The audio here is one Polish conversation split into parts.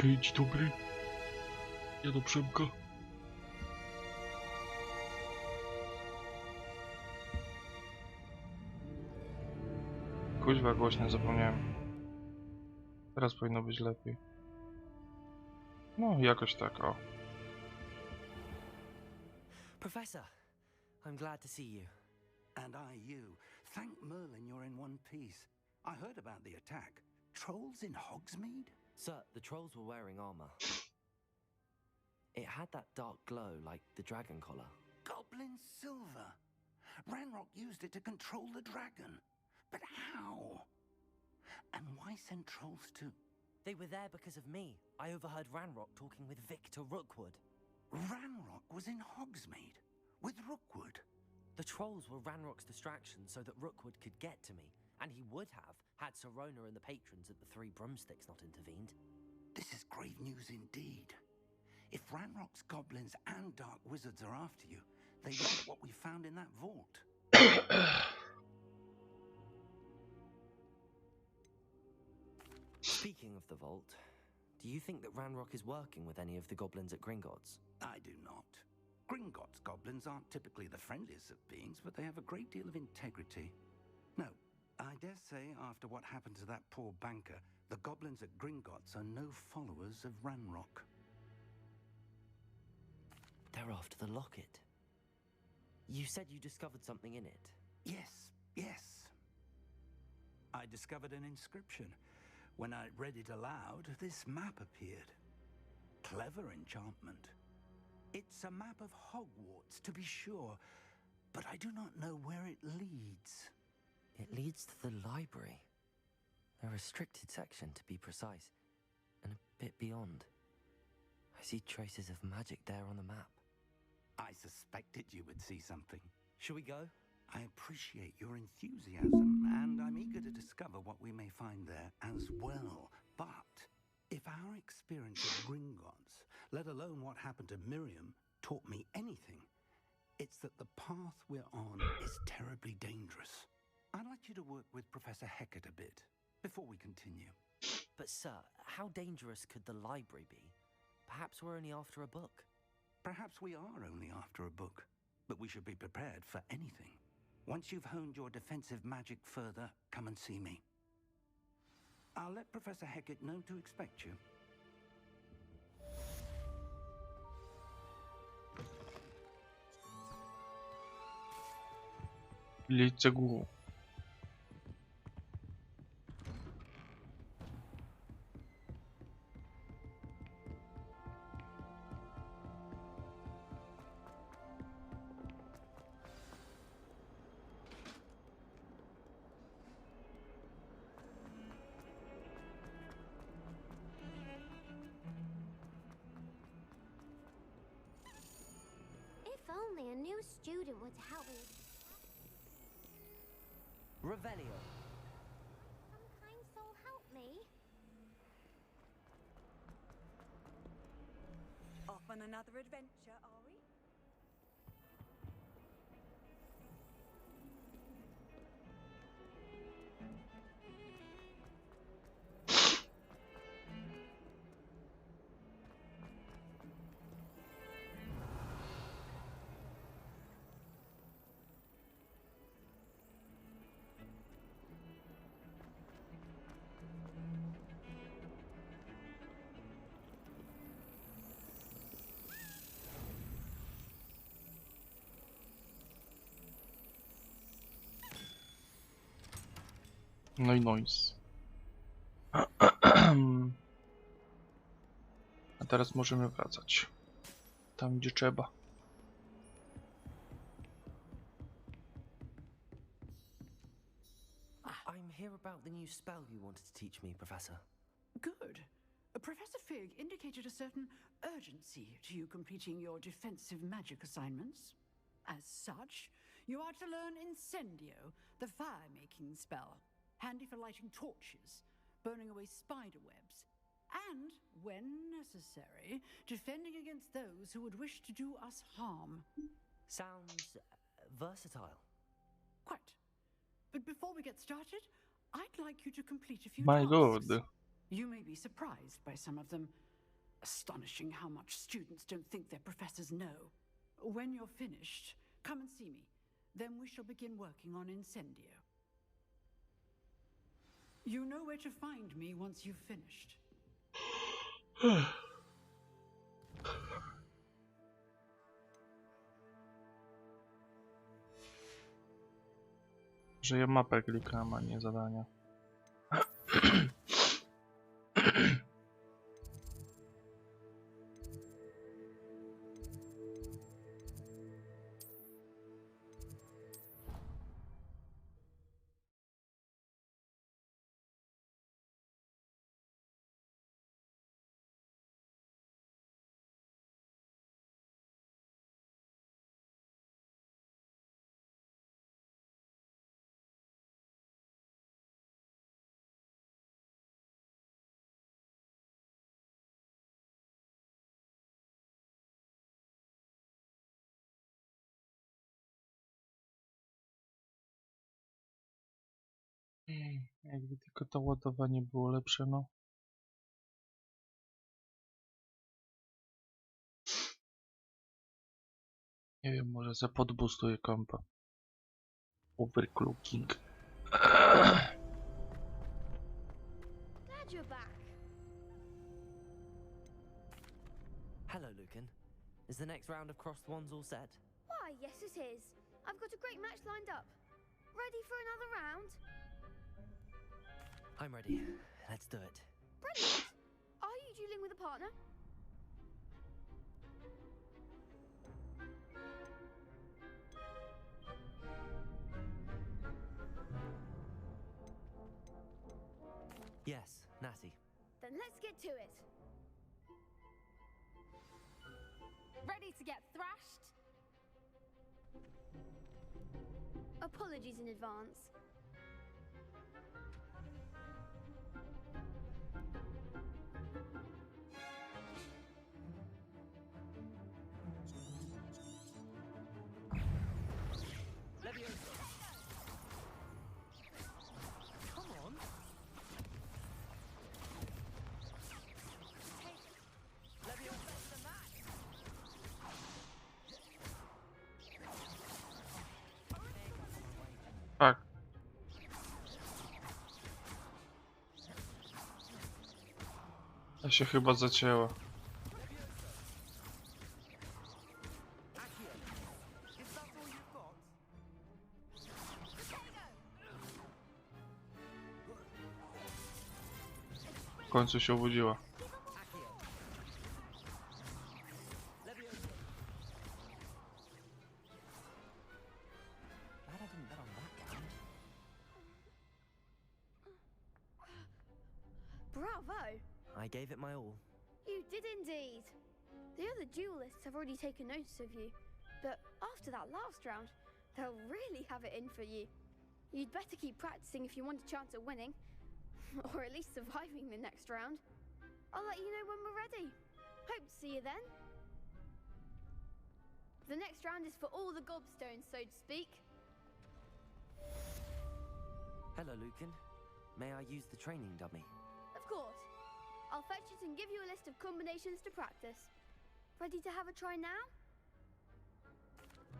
Dzień dobry. Ja do Przemka. Kuźwa, głośno zapomniałem. Teraz powinno być lepiej. No, jakoś tak, o. Professor, I'm glad to see you. And I you. Thank Merlin you're in one piece. I heard about the attack. Trolls in Hogsmeade? Sir, the trolls were wearing armor. It had that dark glow like the dragon collar. Goblin silver. Ranrock used it to control the dragon. But how? And why send trolls to... They were there because of me. I overheard Ranrock talking with Victor Rookwood. Ranrock was in Hogsmeade with Rookwood. The trolls were Ranrock's distraction so that Rookwood could get to me, and he would have had Sirona and the patrons at the Three Broomsticks not intervened. This is grave news indeed. If Ranrock's goblins and dark wizards are after you, they want what we found in that vault. Speaking of the vault, do you think that Ranrock is working with any of the goblins at Gringotts? I do not. Gringotts goblins aren't typically the friendliest of beings, but they have a great deal of integrity. No, I dare say after what happened to that poor banker, the goblins at Gringotts are no followers of Ranrock. They're after the locket. You said you discovered something in it. Yes. I discovered an inscription. When I read it aloud, this map appeared. Clever enchantment. It's a map of Hogwarts, to be sure, but I do not know where it leads. It leads to the library. A restricted section, to be precise, and a bit beyond. I see traces of magic there on the map. I suspected you would see something. Shall we go? I appreciate your enthusiasm, and I'm eager to discover what we may find there as well. But if our experience at Gringotts, let alone what happened to Miriam, taught me anything, it's that the path we're on is terribly dangerous. I'd like you to work with Professor Hecat a bit before we continue. But sir, how dangerous could the library be? Perhaps we're only after a book. Perhaps we are only after a book, but we should be prepared for anything. Once you've honed your defensive magic further, come and see me. I'll let Professor Hecat know to expect you. Лейте гуру. If only a new student would help me. Revelio. Some kind soul help me. Off on another adventure, are we? No i noise. A teraz możemy wracać. Tam, gdzie trzeba. I'm here about the new spell you wanted to teach me, Professor. Good. Professor Fig indicated a certain urgency to you completing your defensive magic assignments. As such, you are to learn Incendio, the fire-making spell, handy for lighting torches, burning away spider webs, and, when necessary, defending against those who would wish to do us harm. Sounds versatile. Quite. But before we get started, I'd like you to complete a few My tasks. God. You may be surprised by some of them. Astonishing how much students don't think their professors know. When you're finished, come and see me. Then we shall begin working on Incendio. You know where to find me once you've finished. Że ja mapę klikam, a nie zadania. Jakby tylko to ładowanie było lepsze, no. Nie wiem, może za podbustuję kompa. Overclocking. Glad you're back. Hello, Lucan. Is the next round of crossed wands all set? Why, yes it is. I've got a great match lined up. Ready for another round? I'm ready. Let's do it. Brilliant! Are you dueling with a partner? Yes, Natty. Then let's get to it. Ready to get thrashed? Apologies in advance. Come on. Tak. Ja się chyba zacięła. W końcu się obudziła. Bravo! I gave it my all. You did indeed. The other duelists have already taken notice of you, but after that last round, they'll really have it in for you. You'd better keep practicing if you want a chance at winning, or at least surviving the next round. I'll let you know when we're ready. Hope to see you then. The next round is for all the gobstones, so to speak. Hello, Lucan. May I use the training dummy? Of course. I'll fetch it and give you a list of combinations to practice. Ready to have a try now?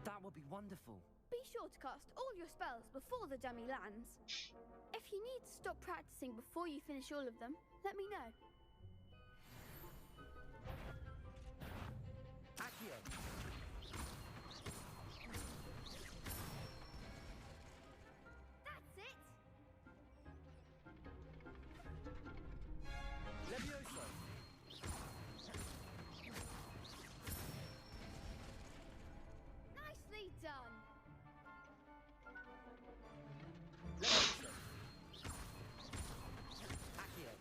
That would be wonderful. Be sure to cast all your spells before the dummy lands. If you need to stop practicing before you finish all of them, let me know. Accio. That's it! Levioso. Nicely done! Levioso. Accio.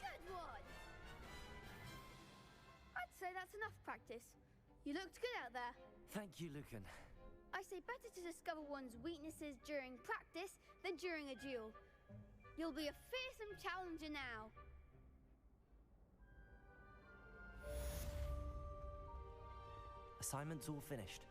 Good one! I'd say that's enough practice. You looked good out there. Thank you, Lucan. I say better to discover one's weaknesses during practice than during a duel. You'll be a fearsome challenger now. Assignment's all finished.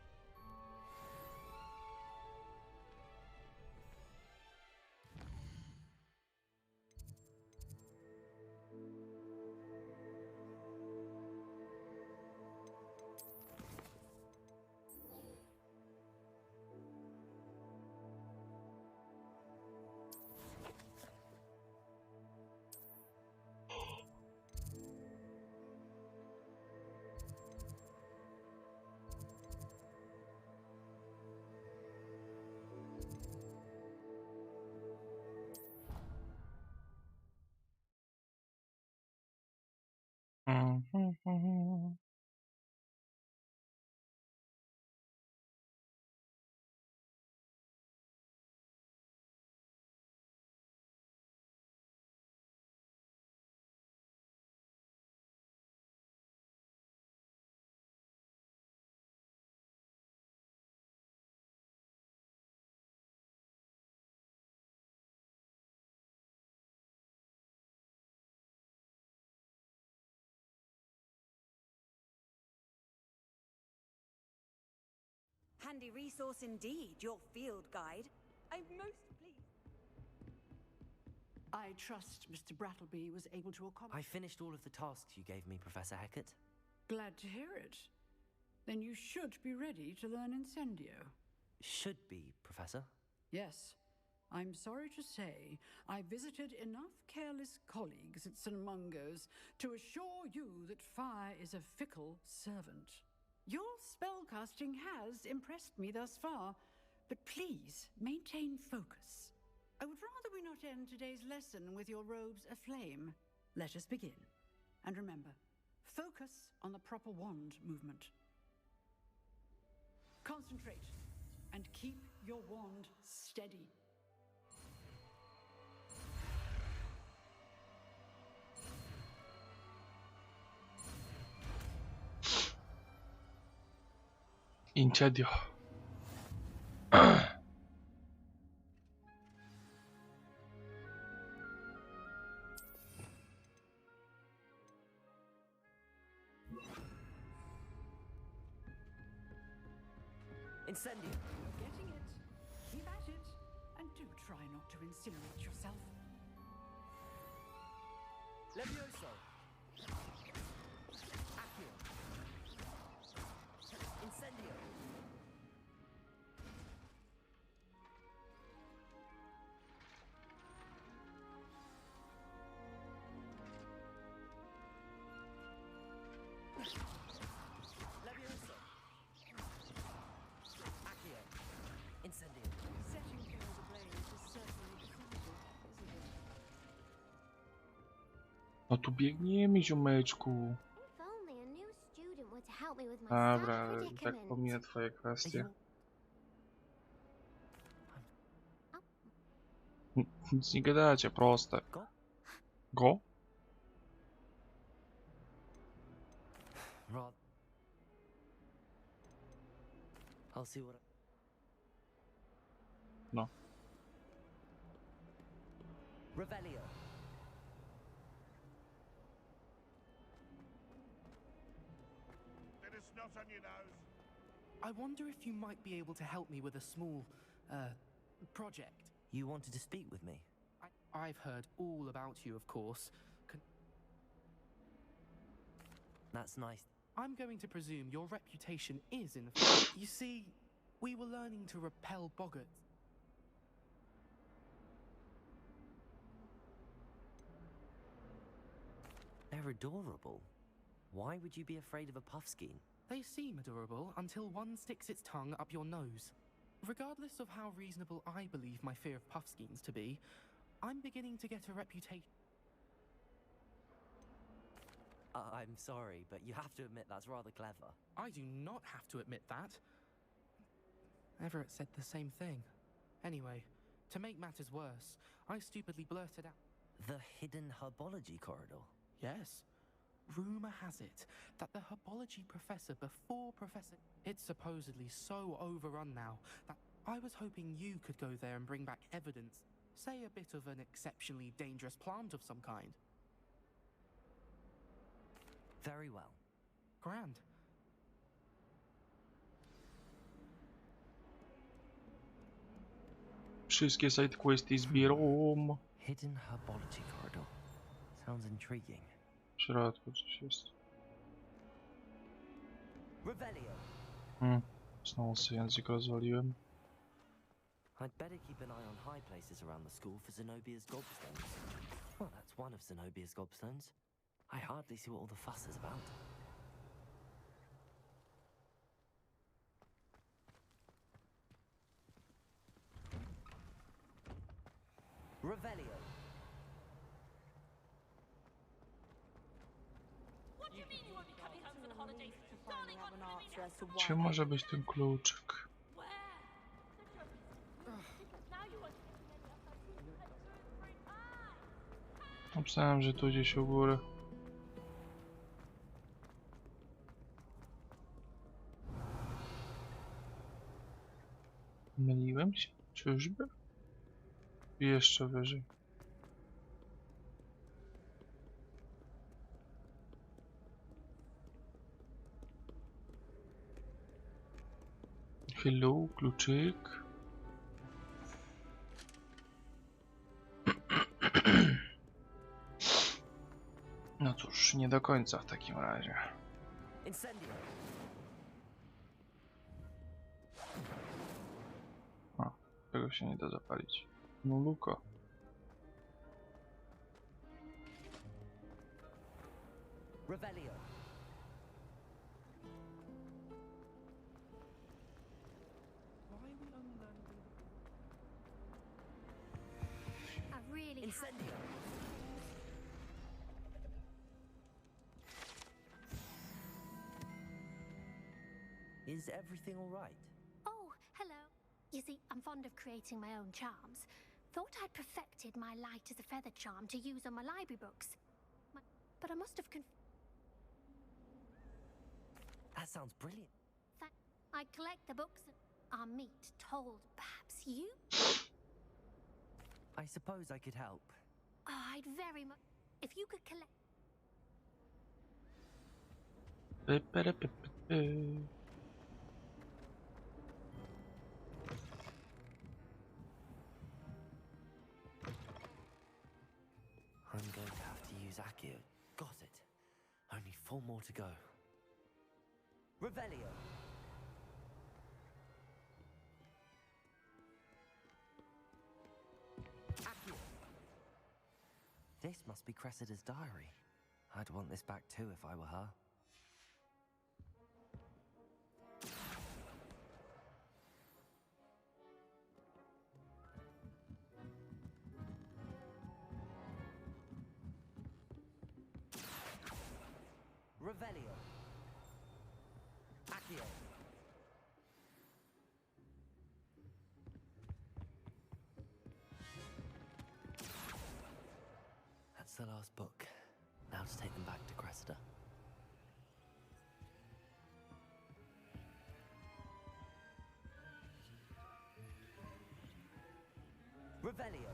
handy resource indeed, your field guide. I'm most pleased. I trust Mr. Brattleby was able to I accomplish. finished all of the tasks you gave me, Professor Hecat. Glad to hear it. Then you should be ready to learn Incendio. Should be, Professor. Yes. I'm sorry to say, I visited enough careless colleagues at St. Mungo's to assure you that fire is a fickle servant. Your spellcasting has impressed me thus far, but please maintain focus. I would rather we not end today's lesson with your robes aflame. Let us begin. And remember, focus on the proper wand movement. Concentrate and keep your wand steady. Incendio. Incendio! You're getting it. Keep at it. And do try not to incinerate yourself. Levioso! Accio! Incendio! Levioso! Accio! Incendio! Setting things ablaze is certainly crucial, isn't it? No tu biegniemy, ziomeczku. If only a new student were to help me with my Dobra, sad tak predicament. pominę twoje kwestie. Nic nie gadacie, proste. Go? Go? Rob. I'll see what. No. Revelio. Bit of snot on your nose. I wonder if you might be able to help me with a small, project. You wanted to speak with me? I've heard all about you, of course. That's nice. I'm going to presume your reputation is in the... You see, we were learning to repel boggarts. They're adorable. Why would you be afraid of a puffskein? They seem adorable until one sticks its tongue up your nose. Regardless of how reasonable I believe my fear of puffskeins to be, I'm beginning to get a reputation. I'm sorry, but you have to admit that's rather clever. I do not have to admit that. Everett said the same thing. Anyway, to make matters worse, I stupidly blurted out. The hidden herbology corridor. Yes. Rumor has it that the herbology professor before Professor... It's supposedly so overrun now that I was hoping you could go there and bring back evidence. Say a bit of an exceptionally dangerous plant of some kind. Very well. Grand. Wszystkie side questy zbieram. Hidden herbology corridor. Sounds intriguing. W środku coś jest. Revelio. Znowu sobie język rozwaliłem. I'd better keep an eye on high places around the school for Zenobia's gobstones. Well, that's one of Zenobia's gobstones. I hardly see what all the fuss is about. Revelio. What do you mean you won't be coming home for the holidays? Darling, what do you mean? Gdzie może być ten kluczyk? Where? Now you want to Myślałem, że tu gdzieś u góry. Myliłem się? Czyżby? I jeszcze wyżej. Hello, kluczyk. No cóż, nie do końca w takim razie. Incendio. O, tego się nie da zapalić. No Luko. Revelio. I really Incendio. Is everything all right? Oh, hello. You see, I'm fond of creating my own charms. Thought I'd perfected my light as a feather charm to use on my library books. But I must have That sounds brilliant. I collect the books and are meet told. Perhaps you? I suppose I could help. Oh, I'd very much. If you could collect. I'm going to have to use Accio. Got it. Only 4 more to go. Revelio. Accio. This must be Cressida's diary. I'd want this back too if I were her. Revelio. Accio. That's the last book. Now to take them back to Cressida. Revelio.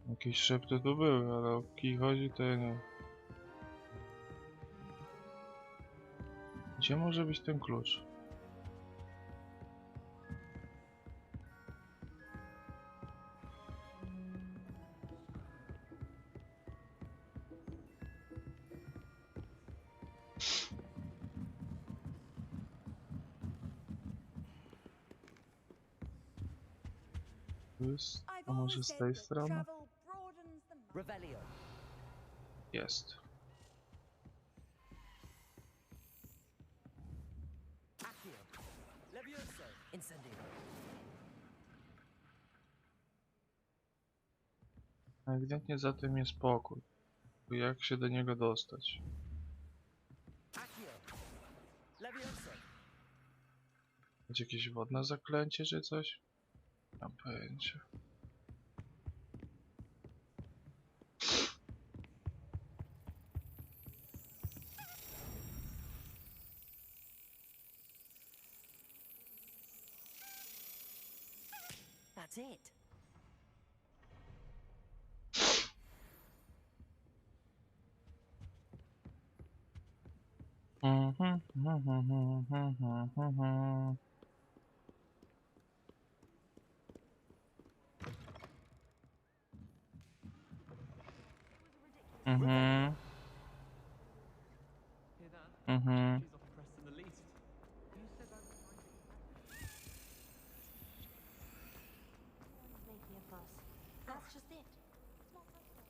Jakieś szepty tu były, ale o kij chodzi, to ja nie. Gdzie może być ten klucz? Tu jest, a może z tej strony? Revelio. Jest. Accio. Levioso. Incendio. Ewidentnie za tym jest pokój. To jak się do niego dostać? Accio. Levioso. Będzie jakieś wodne zaklęcie czy coś? Nie mam pojęcia. That's it. Making a fuss. That's just it. It's not my fault.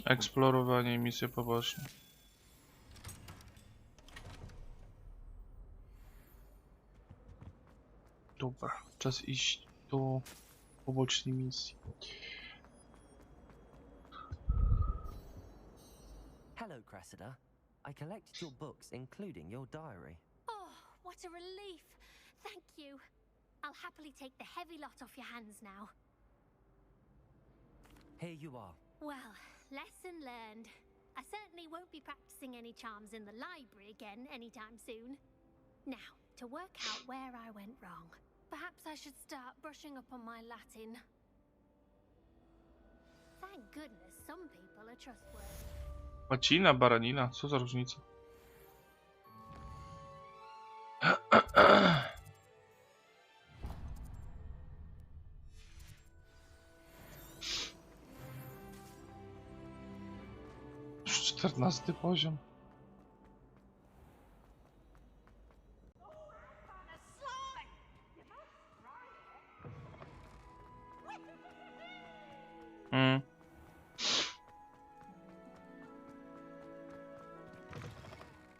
Eksplorowanie i misje poboczne. Dobra, czas iść do pobocznej misji. Hello, Cressida. I collected your books, including your diary. Oh, what a relief. Thank you. I'll happily take the heavy lot off your hands now. Here you are. Well, lesson learned. I certainly won't be practicing any charms in the library again anytime soon. Now, to work out where I went wrong. Perhaps I should start brushing up on my Latin. Thank goodness some people are trustworthy. Łacina, baranina, co za różnica? Już 14 poziom.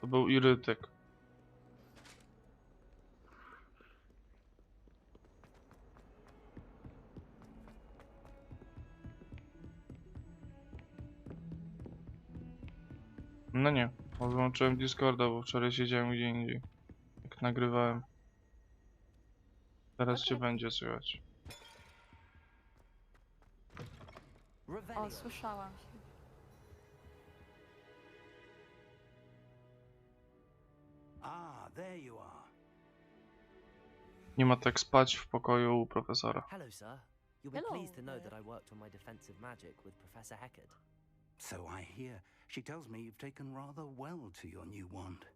To był irytek. No nie, bo wyłączyłem Discorda, bo wczoraj siedziałem gdzie indziej. Jak nagrywałem. Teraz cię będzie słychać. O, słyszałam się. Ah, there you are. Nie ma tak spać w pokoju u profesora. Hello, sir. You'll be Hello pleased to know there. that I worked on my defensive magic with Professor Heckard. So I hear. She tells me you've taken rather well to your new wand.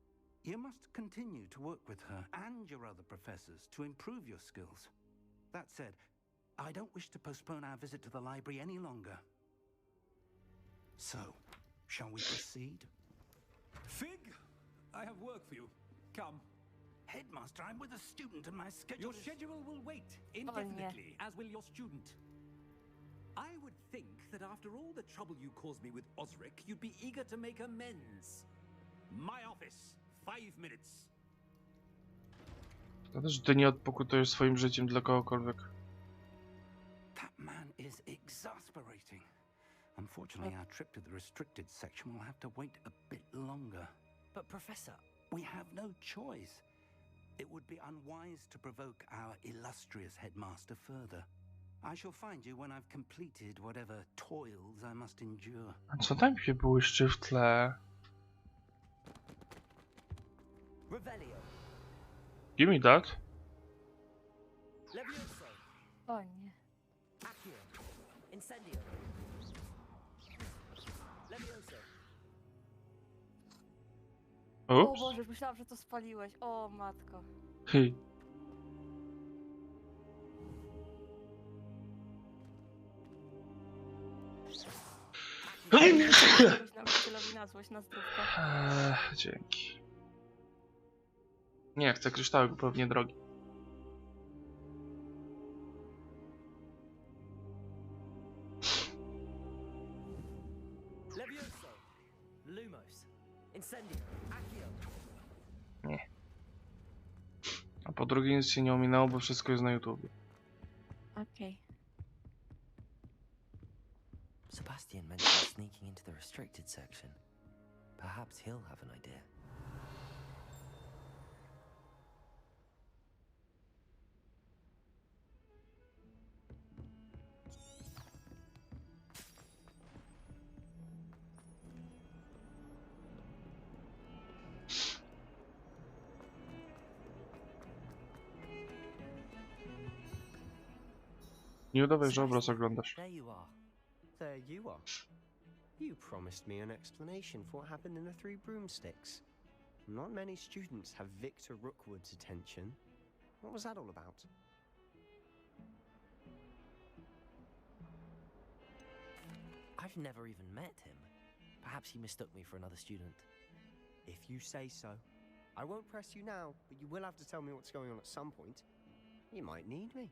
You must continue to work with her and your other professors to improve your skills. That said, I don't wish to postpone our visit to the library any longer. So, shall we proceed? Fig, I have work for you. Come. Headmaster, I'm with a student and my schedule Your is... schedule will wait indefinitely, as will your student. I would think that after all the trouble you caused me with Osric, you'd be eager to make amends. My office, 5 minutes. To też ty nie odpokutujesz swoim życiem dla kogokolwiek. That man is exasperating. Unfortunately, our trip to the restricted section will have to wait a bit longer. But, Professor, We have no choice. It would be unwise to provoke our illustrious headmaster further. I shall find you when I've completed whatever toils I must endure. A co tam się błyszczy w tle? Revelio. Give me that. Levioso. O nie. Accio. Incendio. Levioso. O Ups. Boże, myślałam, że to spaliłeś. O matko. Hej. Jakiegoś nauczycielowi na złość, na zdrówko. Dzięki. Nie chcę kryształek, bo pewnie drogi. Levioso. Lumos. Incendio. Accio. Nie. A po drugie nic się nie ominęło, bo wszystko jest na YouTube. Okej. Sebastian mentioned sneaking into the restricted section. Perhaps he'll have an idea. Nie udawaj, że obraz oglądasz. There you are. There you are. You promised me an explanation for what happened in the Three Broomsticks. Not many students have Victor Rookwood's attention. What was that all about? I've never even met him. Perhaps he mistook me for another student. If you say so. I won't press you now, but you will have to tell me what's going on at some point. You might need me.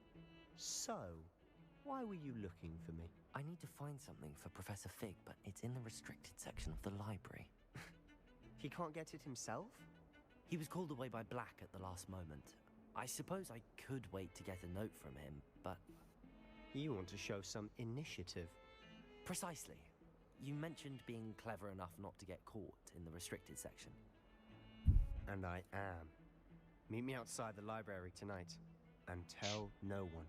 So, why were you looking for me? I need to find something for Professor Fig, but it's in the restricted section of the library. He can't get it himself? He was called away by Black at the last moment. I suppose I could wait to get a note from him, but... You want to show some initiative. Precisely. You mentioned being clever enough not to get caught in the restricted section. And I am. Meet me outside the library tonight, and tell no one.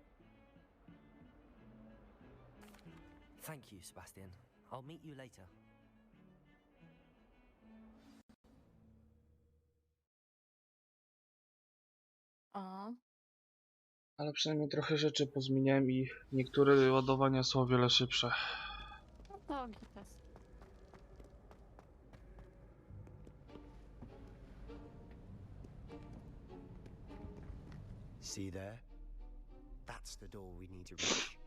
Thank you, Sebastian. I'll meet you later. O. Ale przynajmniej trochę rzeczy pozmieniałem i niektóre ładowania są o wiele szybsze. No to gites. See there? That's the door we need to reach.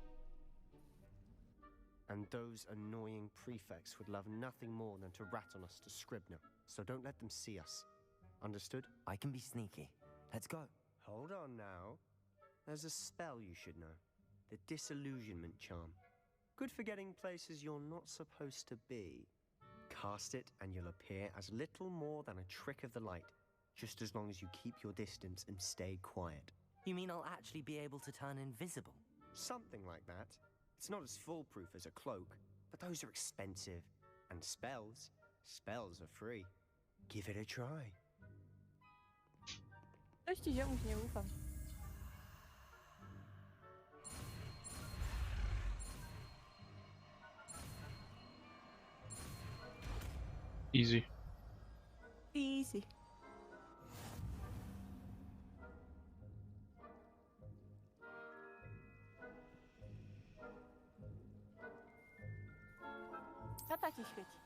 And those annoying prefects would love nothing more than to rat on us to Scribner, so don't let them see us. Understood? I can be sneaky. Let's go. Hold on now. There's a spell you should know. The Disillusionment Charm. Good for getting places you're not supposed to be. Cast it and you'll appear as little more than a trick of the light, just as long as you keep your distance and stay quiet. You mean I'll actually be able to turn invisible? Something like that. It's not as foolproof as a cloak, but those are expensive. And spells are free. Give it a try. Coś ci ziomuś nie ufam. Easy. Easy. Tata ci świeci.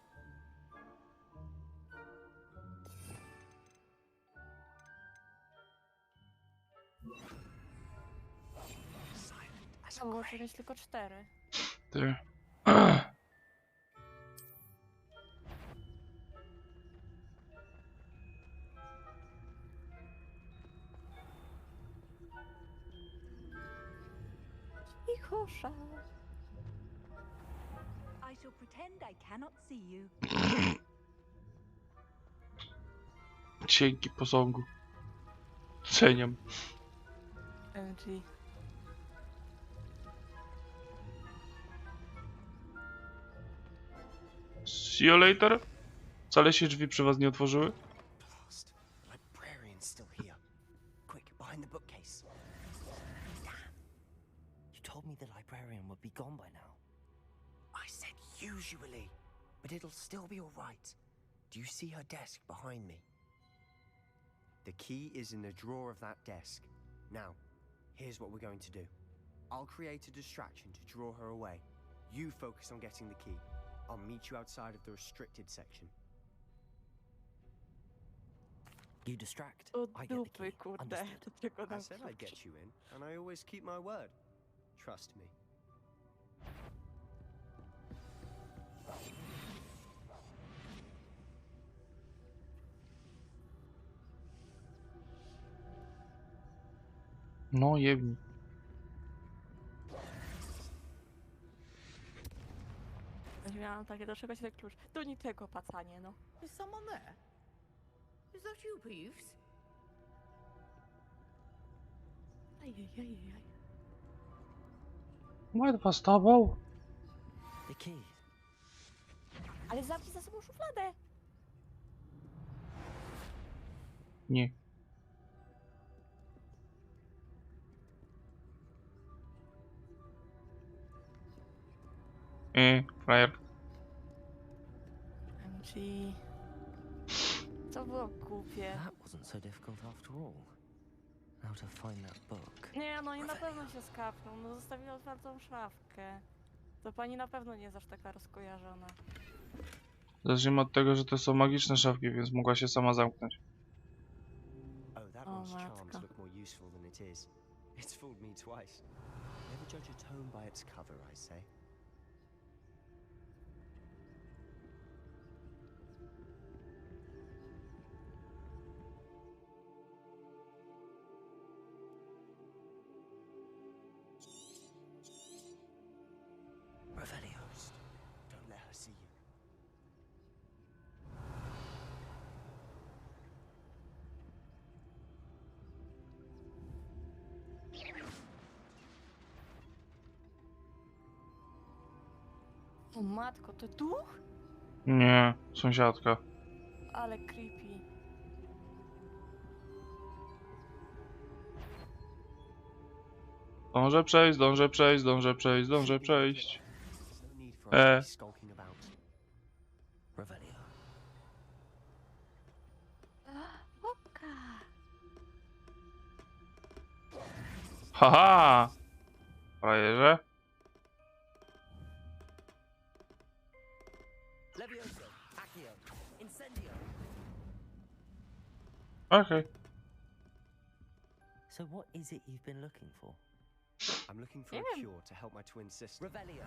A było czegoś tylko 4. Ty. Cichosza. I shall pretend I cannot see you. Dzięki posągu. Ceniam. MG. See you later. Wcale się drzwi przy was nie otworzyły? Blast. The librarian's still here. Quick, behind the bookcase. Damn. You told me the librarian would be gone by now. I said usually, but it'll still be all right. Do you see her desk behind me? The key is in the drawer of that desk. Now, here's what we're going to do. I'll create a distraction to draw her away. You focus on getting the key. I'll meet you outside of the restricted section. You distract. O I get the dupy, key. kurde. Understood. To tylko I nam said I'd get you in, and I always keep my word. Trust me. No jebni. Miałam takie, do czego się ten klucz? Do niczego, pacanie, no. Is someone there? Is that you, Peeves? Ajajajaj. Ledwa z tobą. The key. Ale zamknij za sobą szufladę! Nie. Frajer. MG. To było głupie. That wasn't so difficult after all. Now to find that book. Nie, no i na pewno się skapnął. No zostawiła otwartą szafkę. To pani na pewno nie jest aż taka rozkojarzona. Zacznijmy od tego, że to są magiczne szafki, więc mogła się sama zamknąć. Oh, that Oh, one's charms matko. look more useful than it is. It's fooled me twice. Never judge a tome by its cover, I say. Revelios. Don't let her see you. O matko, to duch? Nie, sąsiadka. Ale creepy. Dążę przejść, dążę przejść, dążę przejść, dążę przejść. No need for us to be skulking about. Revelio. Oka. Haha! Frajerze. Levioso, Accio, Incendio. Okej. So what is it you've been looking for? I'm looking for a cure to help my twin sister. Revelio.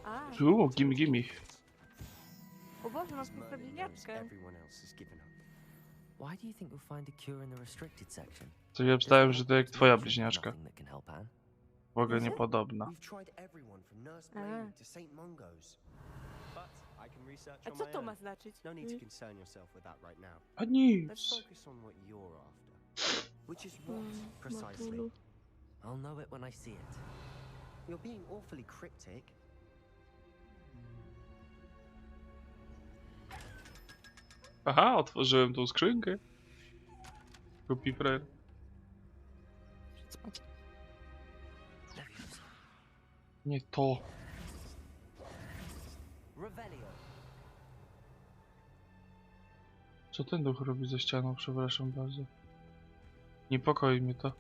A, Ooh, gimme. o Boże, masz Merlin knows bliźniaczkę. everyone else has given up. Why do you think you'll find a cure in the restricted section? To ja obstałem, że to jak twoja bliźniaczka. Nothing that can help Anne. W ogóle niepodobna. We've tried everyone from Nurse Blaney to St. Mungo's. But I can research A on co my to ma own. znaczyć? No need to concern yourself with that right now. A Let's nic. focus on what you're after. Which is what, precisely? I'll know it when I see it. You're being awfully cryptic. Aha, otworzyłem tą skrzynkę. Głupi frajer. Nie to. Revelio. Co ten duch robi ze ścianą? Przepraszam bardzo. Niepokoi mnie to.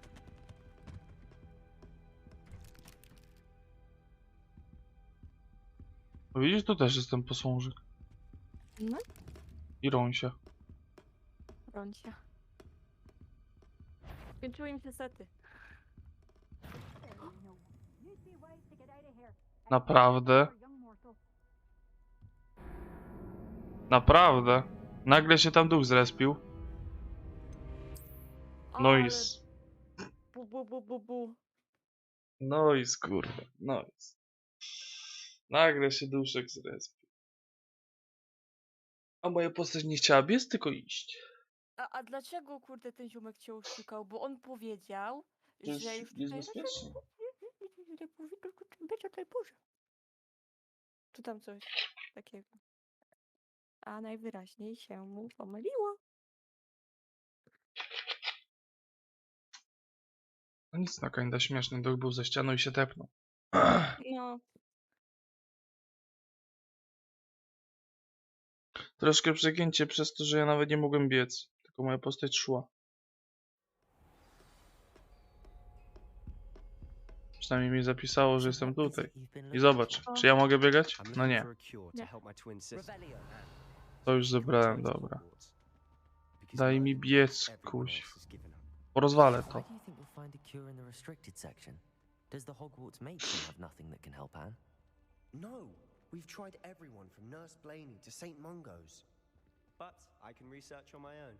No widzisz, tu też jest ten posążek. No, I rąsia. rącia. Skończyły im się sety. Naprawdę? Naprawdę? Nagle się tam duch zrespił. Noise. Bu. Noise, kurwa. Noise. Nagle się duszek zrespił. A moja postać nie chciała biec, tylko iść. A dlaczego, kurde, ten ziomek cię oszukał? Bo on powiedział, To jest że już niebezpieczne. nie powinno być o tej porze. Czy tam coś takiego. A najwyraźniej się mu pomyliło. No nic, na kinda śmieszny duch był za ścianą i się tepnął. No, Troszkę przegięcie przez to, że ja nawet nie mogłem biec. Tylko moja postać szła. Przynajmniej mi zapisało, że jestem tutaj. I zobacz, czy ja mogę biegać? I'm No looking nie. for a cure to help my twin sister. Revelio. To już zebrałem, dobra. Because Daj mi Merlin biec, knows everyone kuś. else has given up. Porozwalę Why to. do you think we'll find a cure in the restricted section? Does the Hogwarts matron have nothing that can help Anne? No, we've tried everyone from Nurse Blaney to St. Mungo's. But I can research on my own.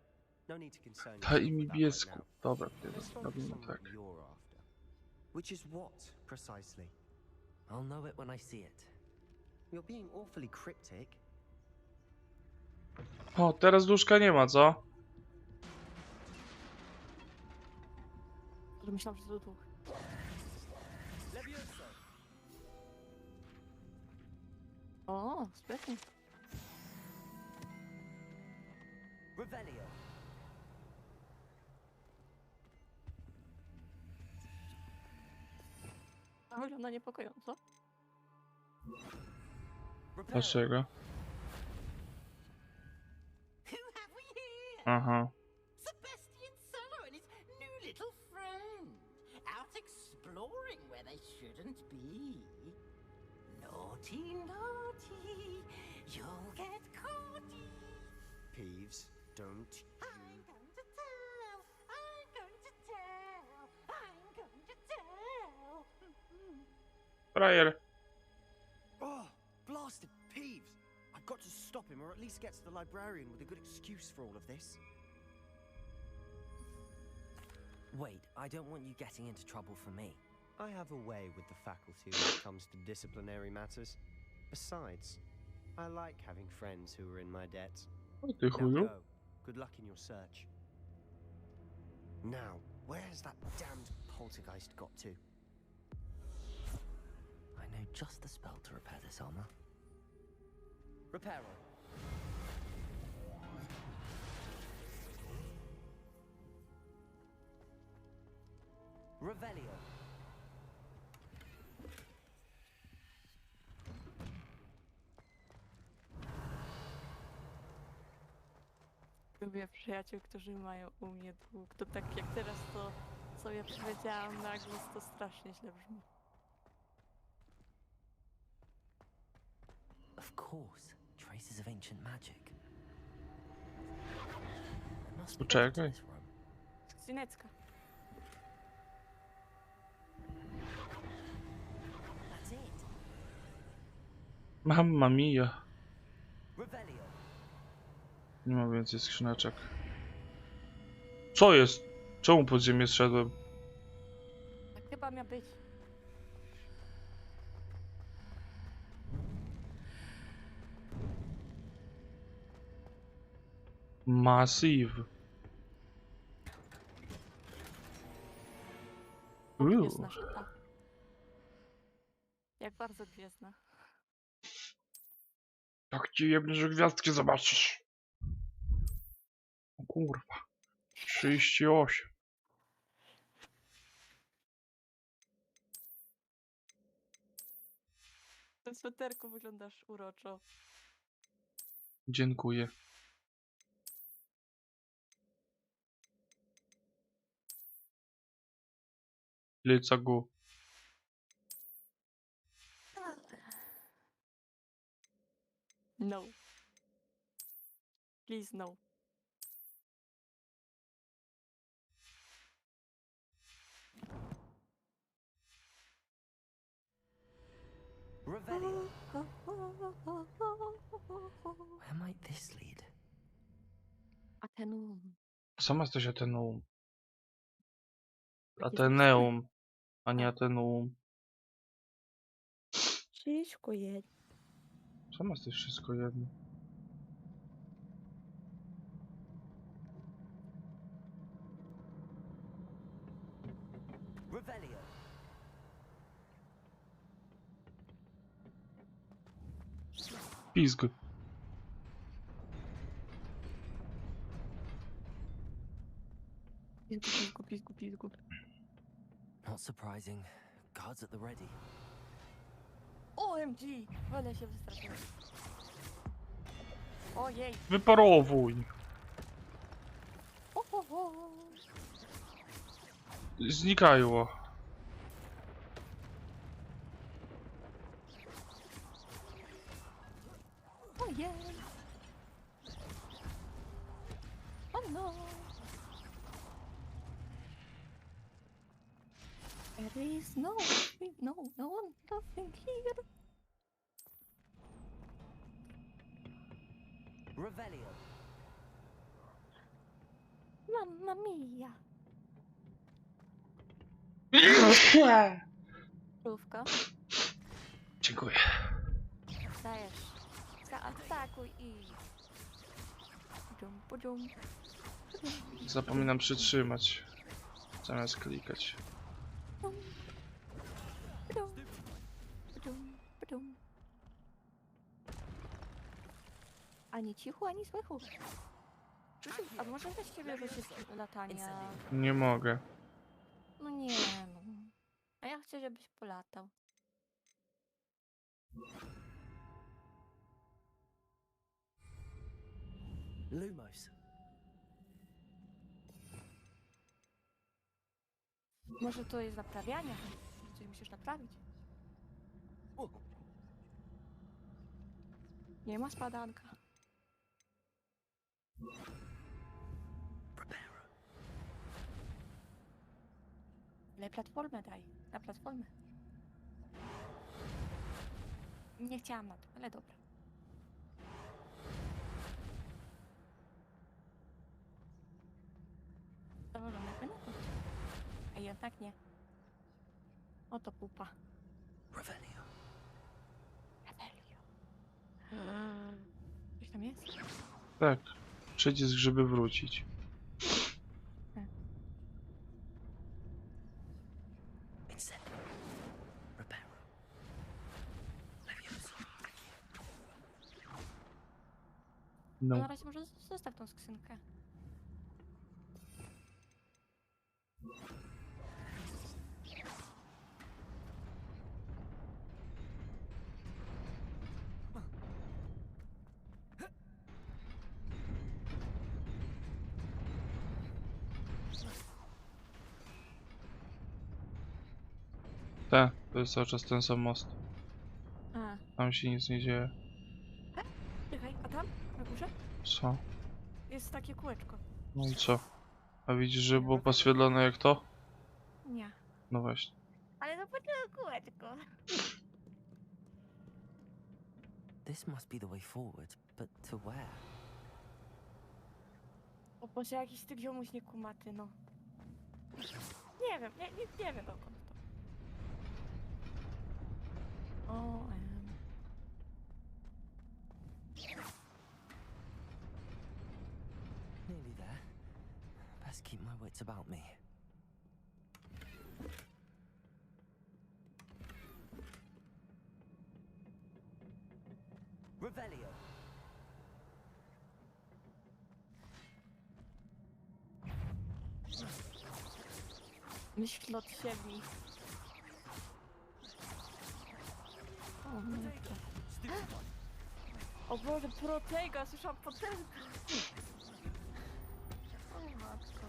No need to concern Daj yourself mi with that biec. right now. Dobra, Let's focus robimy on tak. what you're after. Which is what, precisely? I'll know it when I see it. You're being awfully cryptic. O, teraz duszka nie ma, co? myślałam, że to duch. Levioso. O, sprytnie. Revelio. To wygląda niepokojąco. Dlaczego? Who have we here? Aha. Sebastian Solo and his new little friend. Out exploring where they shouldn't be. Naughty, naughty. You'll get caughty. Peeves, don't I'm going to tell. I'm going to tell. I'm going to tell. Frajer. Oh, blasted Peeves! I've got to stop him, or at least get to the librarian with a good excuse for all of this. Wait, I don't want you getting into trouble for me. I have a way with the faculty when it comes to disciplinary matters. Besides, I like having friends who are in my debt. O ty Now chuju. go. Good luck in your search. Now, where has that damned poltergeist got to? I know just the spell to repair this armor. Reparo. Revelio. Lubię przyjaciół, którzy mają u mnie dług. To tak jak teraz to sobie powiedziałam na głos, to strasznie źle brzmi. Of course, traces of ancient magic. There must be more to Poczekaj. this room. Skrzyneczka. That's it. Mamma mia. Revelio. Nie ma więcej skrzyneczek. Co jest? Czemu pod ziemię zszedłem? Tak chyba miał być. Massive. Gwiezdna szyba. Jak bardzo gwiezdna. Jak ci jebnie, że gwiazdki zobaczysz. O kurwa. 38. W tym sweterku wyglądasz uroczo. Dziękuję. Let's go. No. Please no. Revelio. Where might this lead? Atenuum. Sama jesteś Ateneum. Tak jest Ateneum, a nie Tak. Ateneum. Wszystko jest. Sama jesteś wszystko jedno. Revelio. Pizg. Pizgu. Not surprising. Guards at the ready. OMG! Ale się wystraszyłem. Ojej! Wyparowuj. Ho. Znikają. Ojej! Oh no! There is no one, nothing here. Revelio. Mamma mia! Krówka. Dziękuję. Dajesz. Zaatakuj i... Pudum. Zapominam przytrzymać. Zamiast klikać. Pudum. Ani cichu, ani słychu. Krzysiu, a może weź ciebie wrócić z latania? Nie mogę. No nie no. A ja chcę, żebyś polatał. Lumos. Może to jest naprawianie? Coś musisz naprawić. Nie ma spadanka. Ale platformę daj. Na platformę. Nie chciałam na to, ale dobra. Założone pynku. A jednak nie. Oto pupa. Revelio. Coś tam jest? Tak. Przycisk, żeby wrócić. Incendio. Reparo. Levioso. No. Na razie może zostaw tą skrzynkę. To jest cały czas ten sam most. A. Tam się nic nie dzieje. Czekaj, a tam? Na górze? Co? Jest takie kółeczko. No i co? A widzisz, że było podświetlone jak to? Nie. No właśnie. Ale to tylko kółeczko. This must be the way forward, but to where? O Boże, jakiś ty ziomuś niekumaty, no. Nie wiem, nie wiem dokąd to. O, Nearly there. Best keep my wits about me. Revelio. myśl od siebie. O, matko. O Boże, protega, słyszałam potęgę. O matko.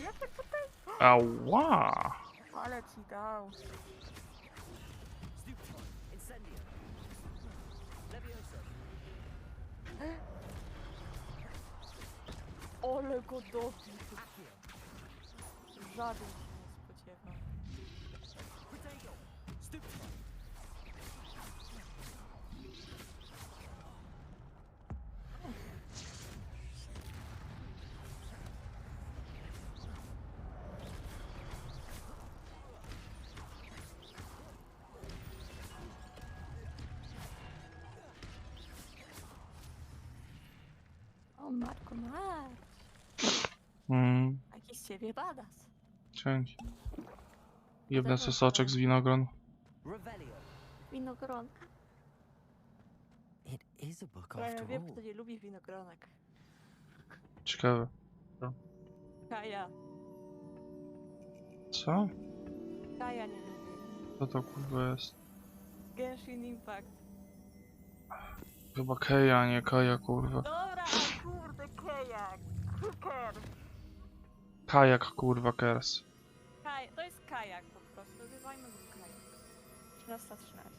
Jak tak potęgę? Ała! Ale ci dał. Ole go dobił. Żaden się nie spodziewał. O matko, mać. Jakiś z ciebie badass. Dzięki. Jebnę sobie soczek z winogron. Winogronka. It is a book Ja after wiem, all. kto nie lubi winogronek. Ciekawe. No. Kaja. Co? Kaja nie lubi. Co to kurwa jest? Genshin Impact. Chyba Keja, nie Kaja kurwa. Dobra, a kurde, kajak. Kuker. Kajak kurwa kers. To jest kajak po prostu. Nazywajmy go kajak. 13:13.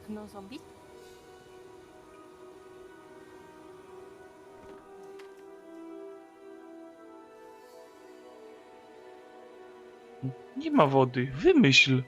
No zombie? Nie ma wody, wymyśl.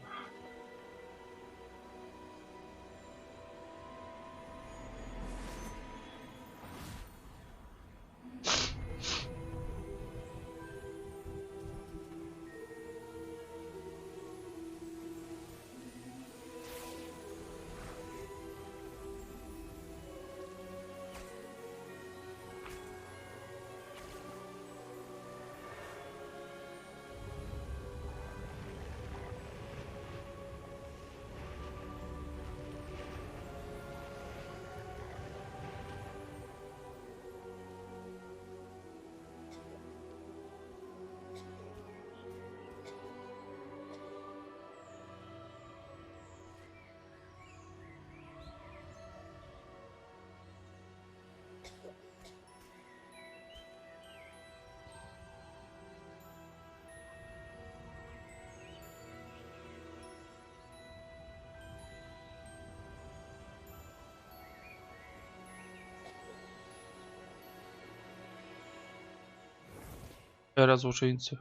Teraz złoczyńcy.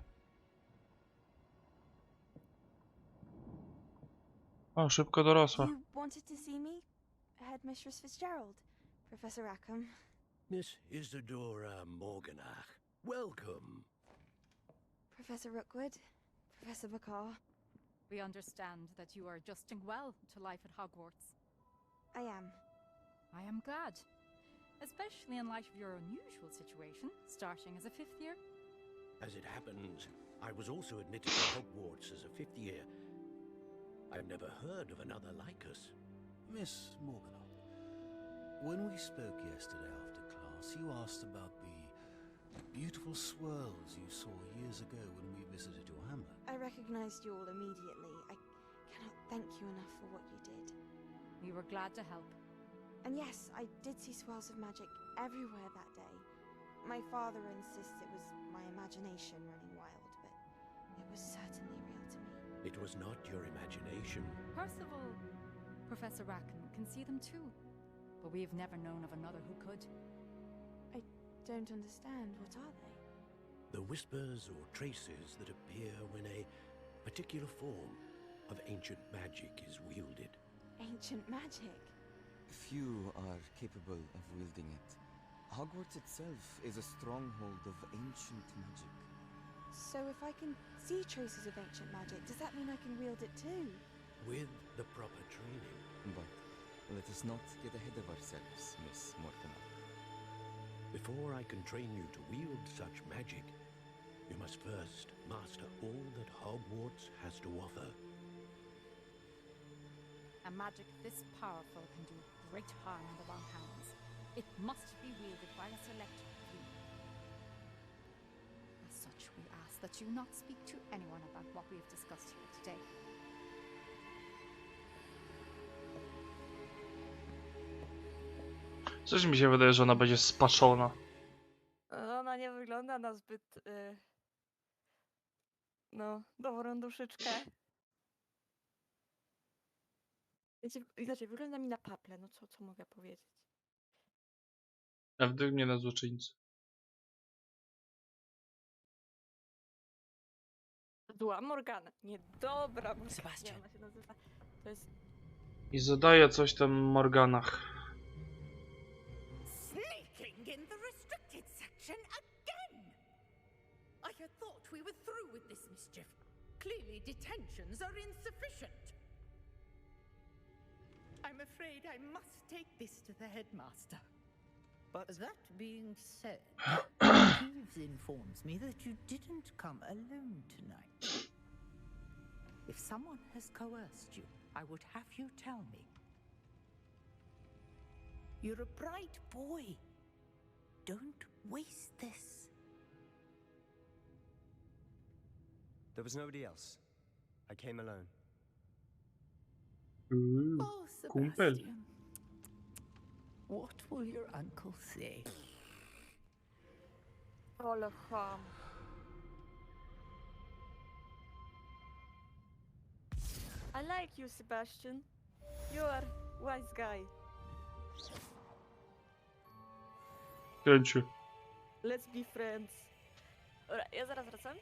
O, szybko dorosła. You wanted to see me? Headmistress Fitzgerald, Professor Rackham. Miss Isadora Morganach, welcome. Professor Rookwood, Professor Bakar. We understand that you are adjusting well to life at Hogwarts. I am. I am glad, especially in light of your unusual situation, starting as a 5th year. As it happens, I was also admitted to Hogwarts as a 5th year. I've never heard of another like us. Miss Morganoff, When we spoke yesterday after class, you asked about the beautiful swirls you saw years ago when we visited your hamlet. I recognized you all immediately. I cannot thank you enough for what you did. We were glad to help. And yes, I did see swirls of magic everywhere that day. My father insists it was my imagination running wild, but it was certainly real to me. It was not your imagination. Percival, Professor Rackham can see them too. But we have never known of another who could. I don't understand. What are they? The whispers or traces that appear when a particular form of ancient magic is wielded. Ancient magic? Few are capable of wielding it. Hogwarts itself is a stronghold of ancient magic. So if I can see traces of ancient magic, does that mean I can wield it too? With the proper training. But let us not get ahead of ourselves, Miss Mortimer. Before I can train you to wield such magic, you must first master all that Hogwarts has to offer. A magic this powerful can do great harm in the wrong hands. It must be wielded by a select few. As such, we ask that you not speak to anyone about what we have discussed here today. Coś mi się wydaje, że ona będzie spaczona. Ona nie wygląda na zbyt... no, dobrą duszyczkę. Inaczej, wygląda mi na paple, no co mogę powiedzieć? A w dymie na złoczyńcy. Zła Morgana. Niedobra Morgana. Sebastian. Ona się nazywa. To jest... I zadaje coś tam Morganach. Sneaking in the restricted section again! I had thought we were through with this mischief. Clearly detentions are insufficient. I'm afraid I must take this to the headmaster. But that being said, Peeves informs me that you didn't come alone tonight. If someone has coerced you, I would have you tell me. You're a bright boy. Don't waste this. There was nobody else. I came alone. Oh, Kumpel. Sebastian. What will your uncle say? Ale ham. I like you, Sebastian. You are wise guy. Kręciu. Let's be friends. Dobra, ja zaraz wracam.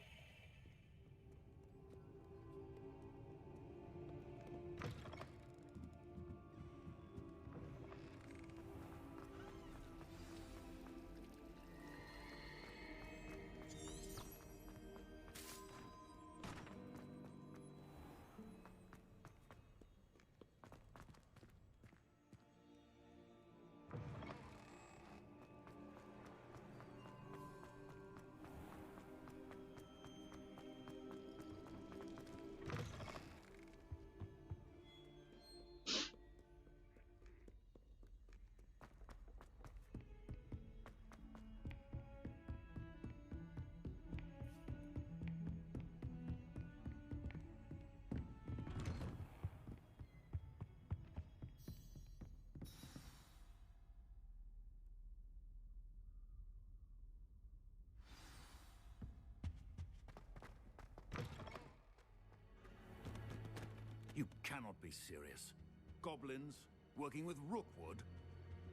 You cannot be serious. Goblins working with Rookwood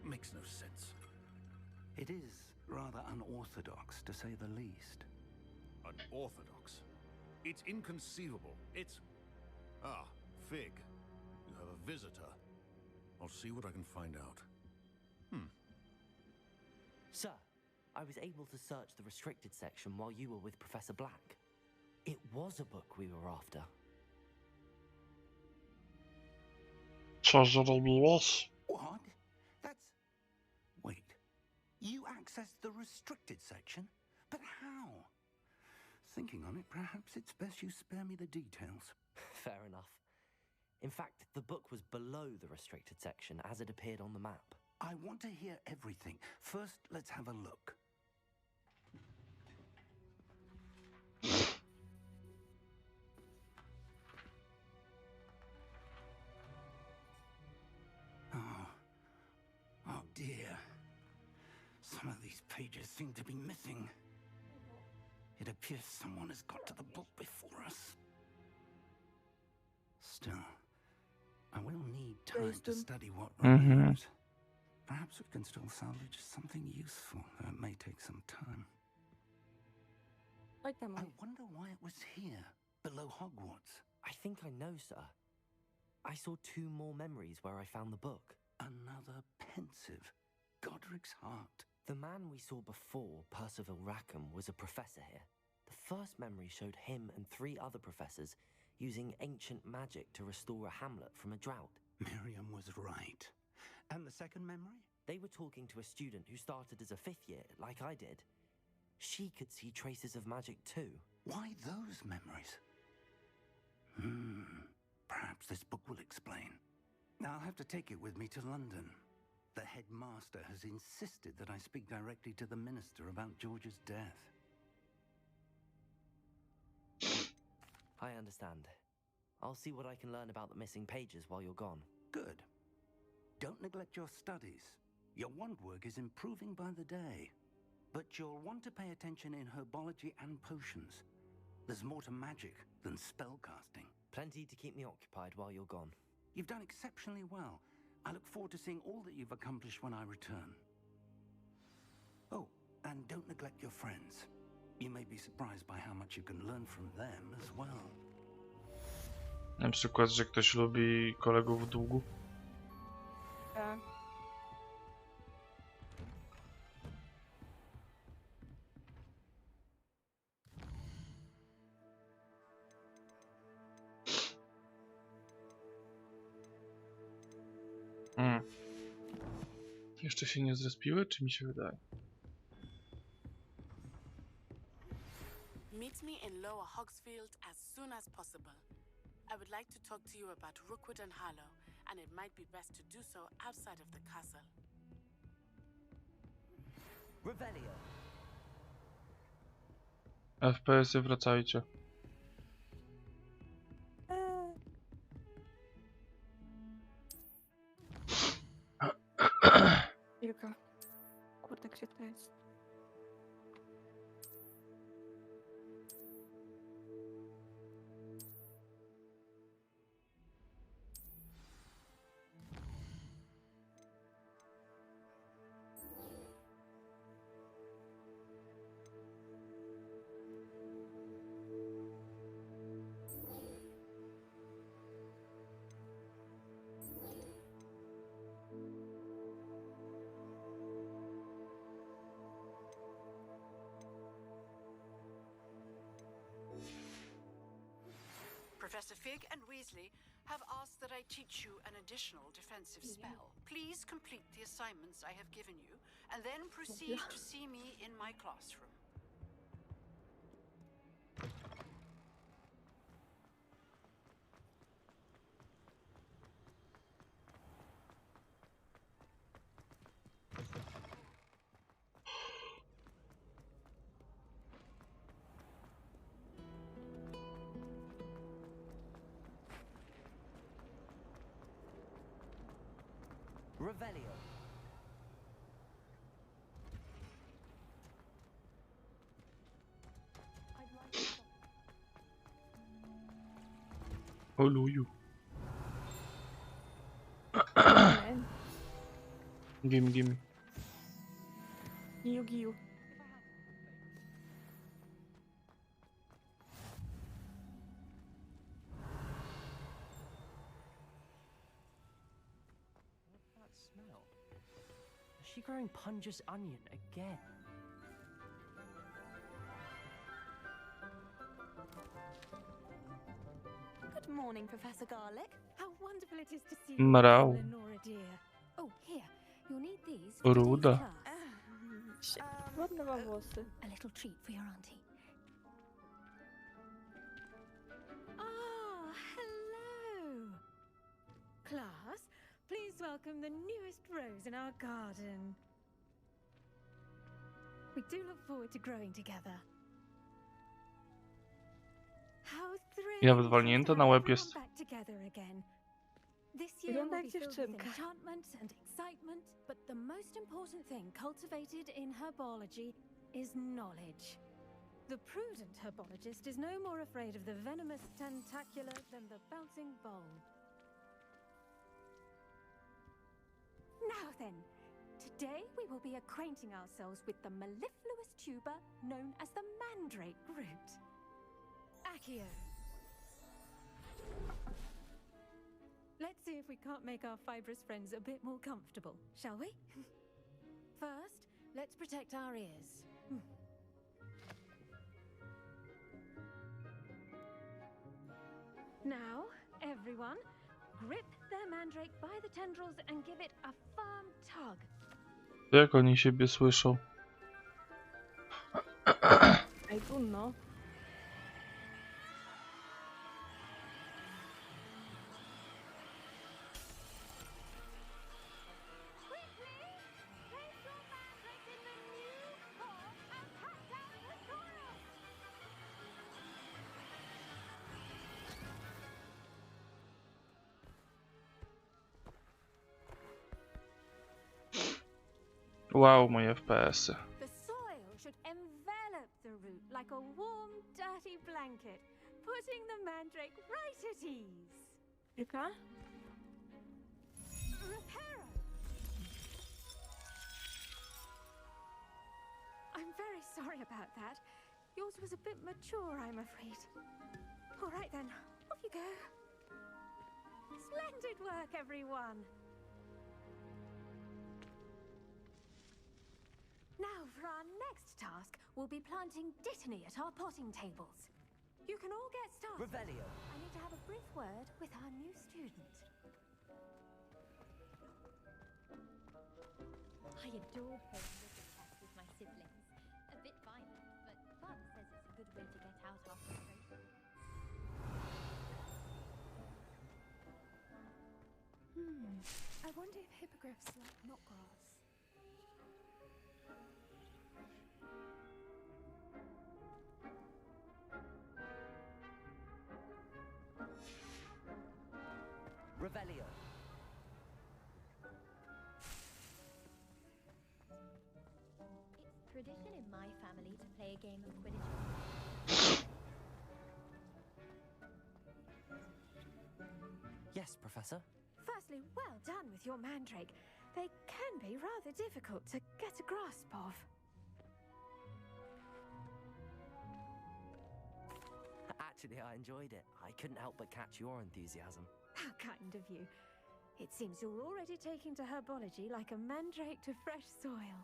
makes no sense. It is rather unorthodox, to say the least. Unorthodox? It's inconceivable. It's... Ah, Fig. You have a visitor. I'll see what I can find out. Sir, I was able to search the restricted section while you were with Professor Black. It was a book we were after. Co zrobiłeś? What? That's... Wait. You accessed the restricted section? But how? Thinking on it, perhaps it's best you spare me the details. Fair enough. In fact, the book was below the restricted section as it appeared on the map. I want to hear everything. First, let's have a look. Oh dear. Some of these pages seem to be missing. It appears someone has got to the book before us. Still, I will need time to study what remains. Perhaps we can still salvage something useful, though it may take some time. I wonder why it was here, below Hogwarts. I think I know, sir. I saw 2 more memories where I found the book. Another pensive. Godric's heart. The man we saw before, Percival Rackham, was a professor here. The first memory showed him and 3 other professors using ancient magic to restore a hamlet from a drought. Miriam was right. And the second memory? They were talking to a student who started as a 5th year, like I did. She could see traces of magic too. Why those memories? Perhaps this book will explain. I'll have to take it with me to London. The headmaster has insisted that I speak directly to the minister about George's death. I understand. I'll see what I can learn about the missing pages while you're gone. Good. Don't neglect your studies. Your wand work is improving by the day. But you'll want to pay attention in herbology and potions. There's more to magic than spellcasting. Plenty to keep me occupied while you're gone. You've done exceptionally well. I look forward to seeing all that you've accomplished when I return. Oh, and don't neglect your friends. You may be surprised by how much you can learn from them as well. Na przykład, że ktoś lubi kolegów w długu. Tak. Jeszcze się nie zrespiły, czy mi się wydaje? Meet me in Lower Hogsfield as soon as possible. I would like to talk to you about Rookwood and Harlow, and it might be best to do so outside of the castle. Revelio. FPS-y, wracajcie. Kilka. Kurde, gdzie to jest? Professor Fig and Weasley have asked that I teach you an additional defensive spell. Please complete the assignments I have given you, and then proceed to see me in my classroom. Revelio. Oluju. Gimme. Giju. Smell. Is she growing Punja's onion again? Good morning, Professor Garlick. How wonderful it is to see Mrał. you, Lenora dear. Oh, here. You'll need these for today's Ruda. class. Ładne ma włosy. A little treat for your auntie. Ah, hello. Class, please welcome welcome the newest rose in our garden. We do look forward to growing together. How Ja thrilling zwalnięta to na have łeb everyone jest. back together again. This year Wygląda will jak be filled with dziewczynka. enchantment and excitement, but the most important thing cultivated in herbology is knowledge. The prudent herbologist is no more afraid of the venomous tentacular than the bouncing bulb. Now then, today we will be acquainting ourselves with the mellifluous tuber known as the mandrake root. Accio. Let's see if we can't make our fibrous friends a bit more comfortable, shall we? First, let's protect our ears. Now, everyone, grip their mandrake by the tendrils and give it a firm tug. Jak oni siebie słyszą? Ej, trudno. Wow, moje FPS-y. The soil should envelop the root like a warm, dirty blanket, putting the mandrake right at ease. Jaka? Reparo! I'm very sorry about that. Yours was a bit mature, I'm afraid. All right then, off you go. Splendid work, everyone. Now, for our next task, we'll be planting dittany at our potting tables. You can all get started. Revelio. I need to have a brief word with our new student. I adore playing little chess with my siblings. A bit violent, but Father says it's a good way to get out our frustration. I wonder if hippogriffs like knotgrass. Revelio. It's tradition in my family to play a game of Quidditch. Yes, Professor. Firstly, well done with your mandrake. They can be rather difficult to get a grasp of. Actually, I enjoyed it. I couldn't help but catch your enthusiasm. How kind of you. It seems you're already taking to herbology like a mandrake to fresh soil.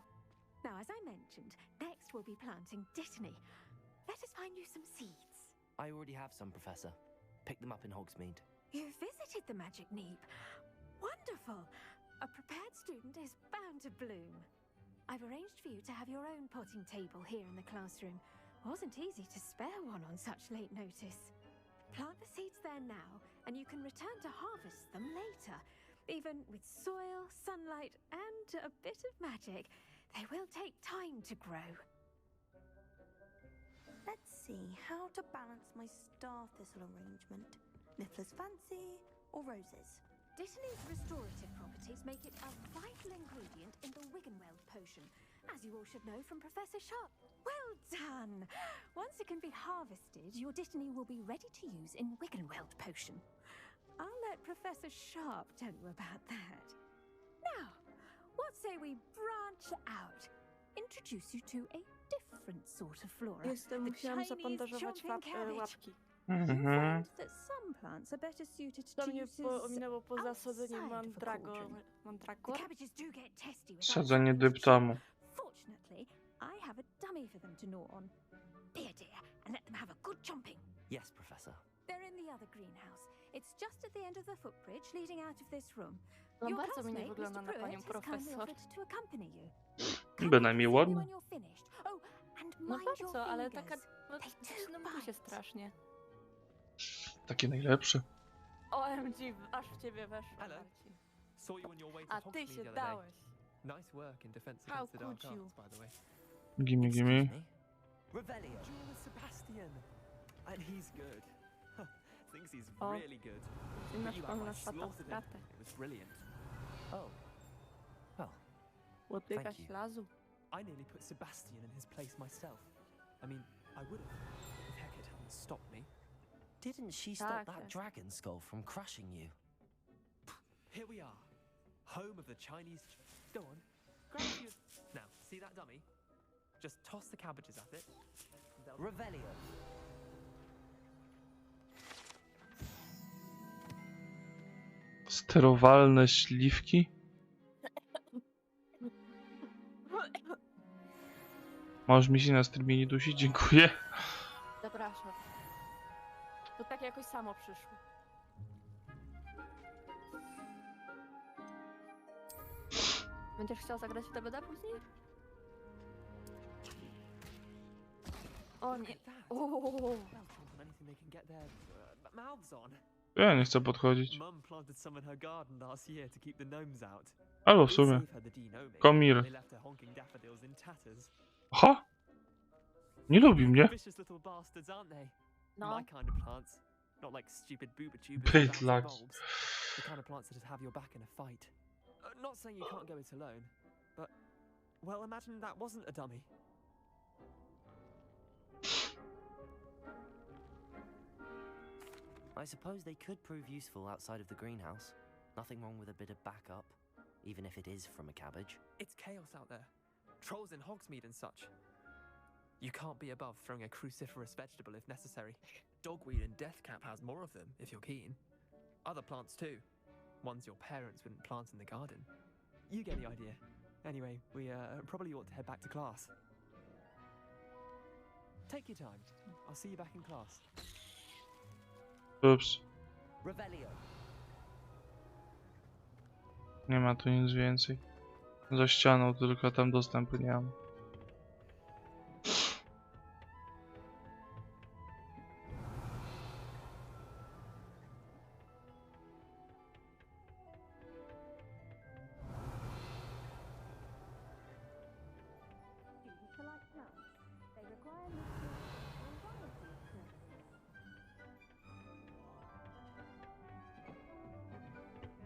Now, as I mentioned, next we'll be planting dittany. Let us find you some seeds. I already have some, Professor. Picked them up in Hogsmeade. You visited the Magic Neep. Wonderful! A prepared student is bound to bloom. I've arranged for you to have your own potting table here in the classroom. Wasn't easy to spare one on such late notice. Plant the seeds there now, and you can return to harvest them later. Even with soil, sunlight, and a bit of magic, they will take time to grow. Let's see how to balance my star thistle arrangement. Niffler's fancy or roses? Dittany's restorative properties make it a vital ingredient in the Wiggenweld potion, as you all should know from Professor Sharp. Well done! Once it can be harvested, your dittany will be ready to use in Wiggenweld potion. I'll let Professor Sharp tell you about that. Now, what say we branch out? Introduce you to a different sort of flora. Jestem, musiałam Chinese zabandażować chomping cabbage. łapki. You'll find that some plants are better suited To to mnie uses ominęło po zasadzeniu outside of a cauldron. The mandragor. cabbages do get testy without Sadzenie much dyptamu. Fortunately, I have a dummy for them to gnaw on. Be a dear and let them have a good chomping. Yes, Professor. They're in the other greenhouse. It's just at the end of the footbridge leading out of this room. No Your bardzo mi nie classmate, wygląda Mr. na Pruitt, panią has kindly profesor. offered to accompany you. Bynajmniej See me ładnie. when you're finished. Oh, and No mind your bardzo, ale taka... fingers. No, They do znudził się bite. strasznie. Takie najlepsze. OMG, aż w ciebie weszło. Hello. Marcin. Saw you on your way to A ty Hogsmeade się the other day. dałeś. Nice work in defense How against the dark could you? arts, by the way. Gimme, gimme. Revelio. Duel with Sebastian. And he's good. Thinks he's O. really good. Ty But masz you pełna outright szata w slaughtered him. stratę. It was brilliant. Oh. Well, Łotyka thank you. ślazu. I nearly put Sebastian in his place myself. I mean, I would have if Hecate hadn't stopped me. Didn't she stop Tak, that tak. dragon skull from crushing you? Here we are. Home of the Chinese... Go on. Grab your... Now, see that dummy? Just toss the cabbages at it. and they'll- Revelio. Sterowalne śliwki? Możesz mi się na streamie nie dusić? Dziękuję. Zapraszam. To tak jakoś samo przyszło. Będziesz chciał zagrać w DBD później? O nie. Ooo. Anything they can get their mouths on. Ja nie chcę podchodzić. Mum planted some in her garden last year to keep the gnomes out. Albo w Did sumie. save her the denoming, Komir. but they left her honking daffodils in tatters. Aha! Nie lubi mnie. Vicious little bastards, aren't they? No. My kind of plants. Not like stupid booba tubers Bit with bouncy like- bulbs. The kind of plants that just have your back in a fight. Not saying you can't go it alone, but... Well, imagine that wasn't a dummy. I suppose they could prove useful outside of the greenhouse. Nothing wrong with a bit of backup, even if it is from a cabbage. It's chaos out there. Trolls in Hogsmeade and such. You can't be above throwing a cruciferous vegetable if necessary. Dogweed and deathcap has more of them, if you're keen. Other plants too. Ones your parents wouldn't plant in the garden. You get the idea. Anyway, we probably ought to head back to class. Take your time. I'll see you back in class. Ups. Revelio. Nie ma tu nic więcej. Za ścianą tylko, tam dostępu nie mam.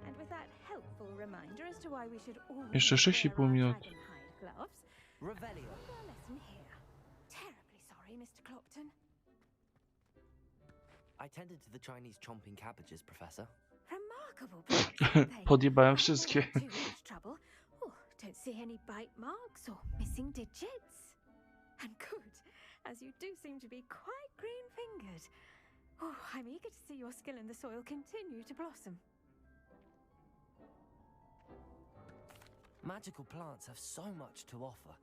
And with that helpful reminder as to why we should always Jeszcze 6,5 minut. dragonhide gloves, Revelio. our lesson here. Terribly sorry, Mr. Clopton. I tended to the Chinese chomping cabbages, Professor. Remarkable pets, aren't they? Podjebałem wszystkie. Too much trouble. Oh, don't see any bite marks or missing digits. And good, as you do seem to be quite green-fingered. Oh, I'm eager to see your skill in the soil continue to blossom. Magical plants have so much to offer.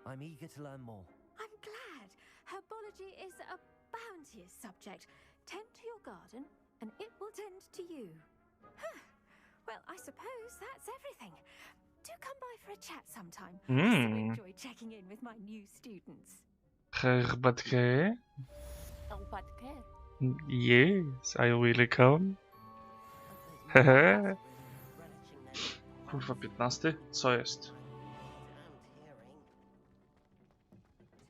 I'm eager to learn more. I'm glad. Herbology is a bounteous subject. Tend to your garden, and it will tend to you. Huh. Well, I suppose that's everything. Do come by for a chat sometime. I so enjoy checking in with my new students. Herbatkę? Ałpatkę. Yes, I will come. Hehe. Kurwa, 15? Co jest? To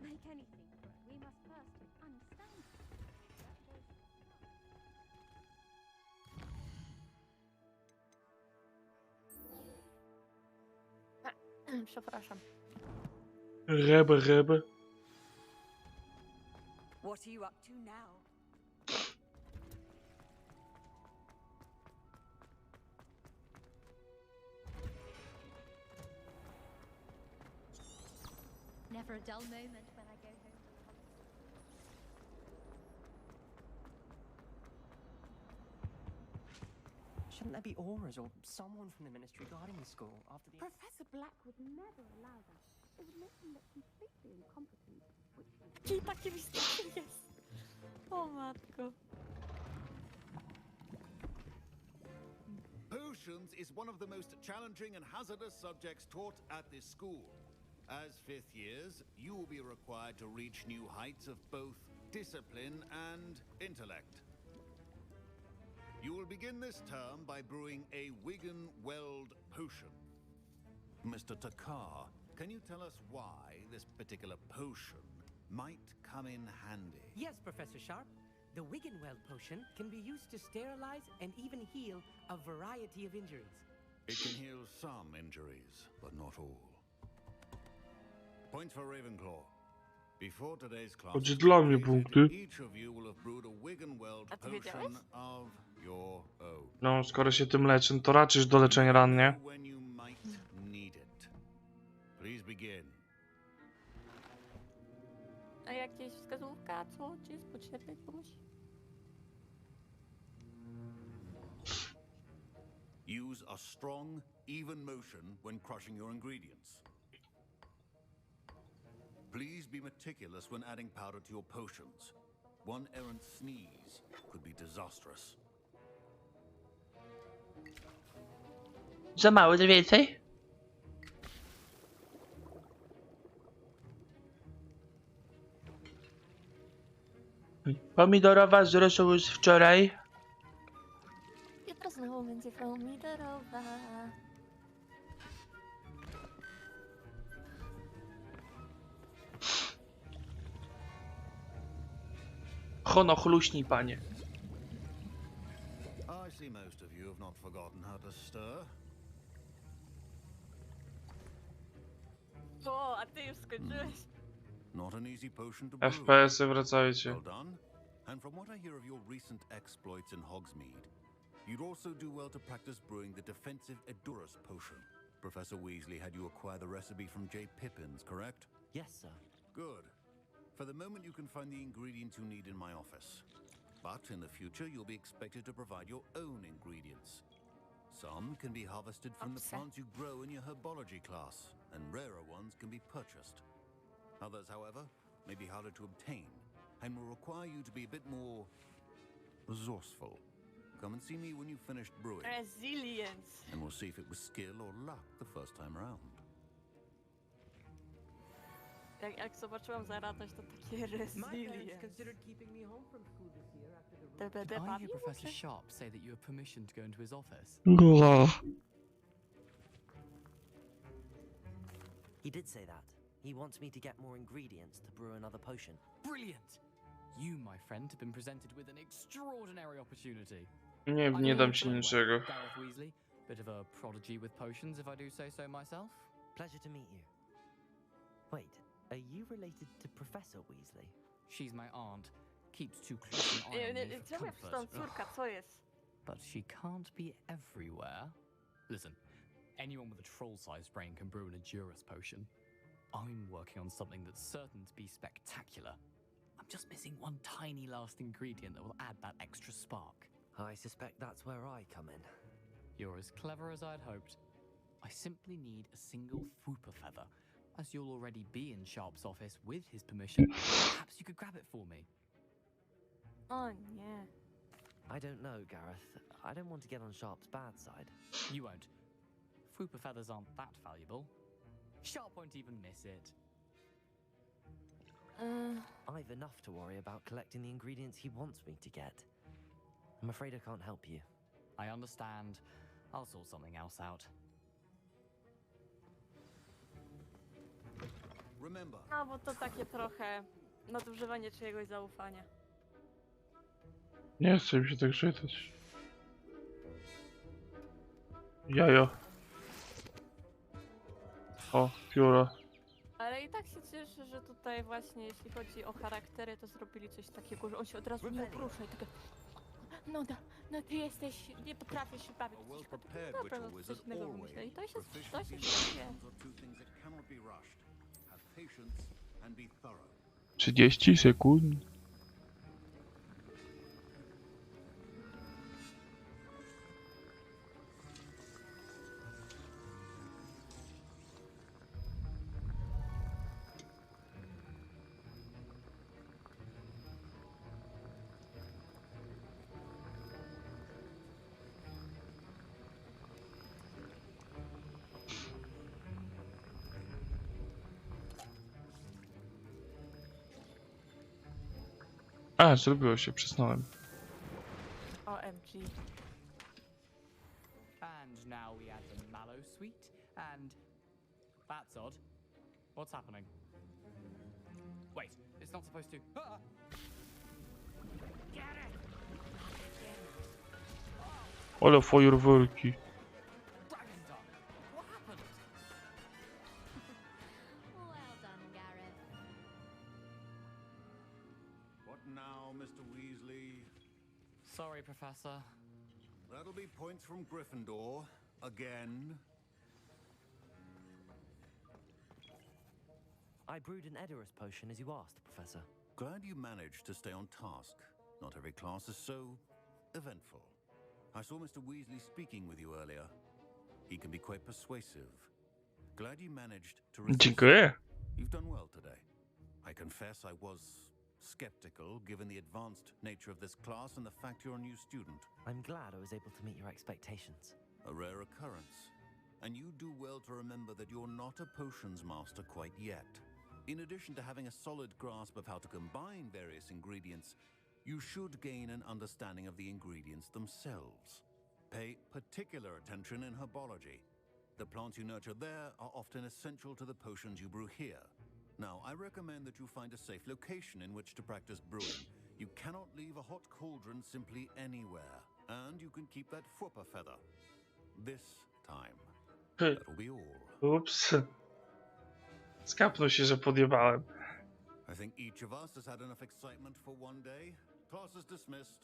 make anything grow, we must first understand Przepraszam. Rebe, rebe. What are you up to now? Never a dull moment when I go home. Shouldn't there be auras or someone from the ministry guarding the school after the... Professor Black would never allow that. It would make him look completely incompetent. I taki mistake jest. O matko. Potions is one of the most challenging and hazardous subjects taught at this school. As fifth years, you will be required to reach new heights of both discipline and intellect. You will begin this term by brewing a Wigan Weld potion. Mr. Takar, can you tell us why this particular potion might come in handy? Yes, Professor Sharp. The Wiggenweld potion can be used to sterilize and even heal a variety of injuries. It can heal some injuries, but not all. Points for Ravenclaw. Before today's class, Choć dla mnie punkty. each of you will have brewed a Wiggenweld potion of your own. No, skoro się tym leczę, to raczysz do leczenia ran, nie? When you might need it. Please begin. A jakieś wskazówka, co ci jest potrzebne komuś? Use a strong, even motion when crushing your ingredients. Please be meticulous when adding powder to your potions. One errant sneeze could be disastrous. Za mało, za więcej? Pomidorowa z rosołu z wczoraj. Jutro znowu będzie pomidorowa. Hono, chluśnij, panie. I see most of you have not forgotten how to stir. O, a ty już skończyłeś? Not an easy potion to brew. FPS-y, wracajcie. Well done. And from what I hear of your recent exploits in Hogsmeade, you'd also do well to practice brewing the defensive Edurus potion. Professor Weasley had you acquire the recipe from J. Pippin's, correct? Yes, sir. Good. For the moment, you can find the ingredients you need in my office. But in the future, you'll be expected to provide your own ingredients. Some can be harvested from the plants you grow in your herbology class, and rarer ones can be purchased. Others, however, may be harder to obtain, and will require you to be a bit more resourceful. Come and see me when you've finished brewing. Resilience. And we'll see if it was skill or luck the first time around. Jak zobaczyłam zaradność, to takie resilience. Did I hear Professor Sharp say that you have permission to go into his office? He did say that. He wants me to get more ingredients to brew another potion. Brilliant! You, my friend, have been presented with an extraordinary opportunity. Nie dam ci niczego. Gareth Weasley, bit of a prodigy with potions, if I do say so myself. Pleasure to meet you. Wait, are you related to Professor Weasley? She's my aunt. Keeps too close an eye on me for Czemu ja przeczytałam córka, co jest? But she can't be everywhere. Listen, anyone with a troll-sized brain can brew an Edurus potion. I'm working on something that's certain to be spectacular. I'm just missing one tiny last ingredient that will add that extra spark. I suspect that's where I come in. You're as clever as I'd hoped. I simply need a single Fwooper feather. As you'll already be in Sharp's office with his permission, perhaps you could grab it for me. O nie. I don't know, Gareth. I don't want to get on Sharp's bad side. You won't. Fwooper feathers aren't that valuable. Sharp won't even miss it. I've enough to worry about collecting the ingredients he wants me to get. I'm afraid I can't help you. I understand. I'll sort something else out. Remember. No, bo to takie trochę nadużywanie czyjegoś zaufania. Nie chcę mi się tak czytać. Jajo. O, pióro. Ale i tak się cieszę, że tutaj właśnie jeśli chodzi o charaktery, to zrobili coś takiego, że on się od razu nie porusza i takie... No ty jesteś, nie potrafisz się bawić. Dobra, no coś innego wymyśleli. To się dzieje. 30 sekund. A, zrobiło się, przysnąłem. O, OMG. And now we add the mallow sweet, and that's odd. What's happening? Wait, it's not supposed to. Ah! Get it! Ale fajerwerki. What happened? Well done, Gareth. What now, Mr. Weasley? Sorry, Professor. That'll be points from Gryffindor. Again. I brewed an Edorus potion as you asked, Professor. Glad you managed to stay on task. Not every class is so eventful. I saw Mr. Weasley speaking with you earlier. He can be quite persuasive. Glad you managed to resist. Dziękuję. You've done well today. I confess I was skeptical given the advanced nature of this class and the fact you're a new student. I'm glad I was able to meet your expectations. A rare occurrence. And you do well to remember that you're not a potions master quite yet. In addition to having a solid grasp of how to combine various ingredients, you should gain an understanding of the ingredients themselves. Pay particular attention in herbology. The plants you nurture there are often essential to the potions you brew here. Now, I recommend that you find a safe location in which to practice brewing. You cannot leave a hot cauldron simply anywhere. And you can keep that Fwooper feather. This time. That'll be all. Ups. Skapnął się, że podjebałem. I think each of us has had enough excitement for one day. Class is dismissed.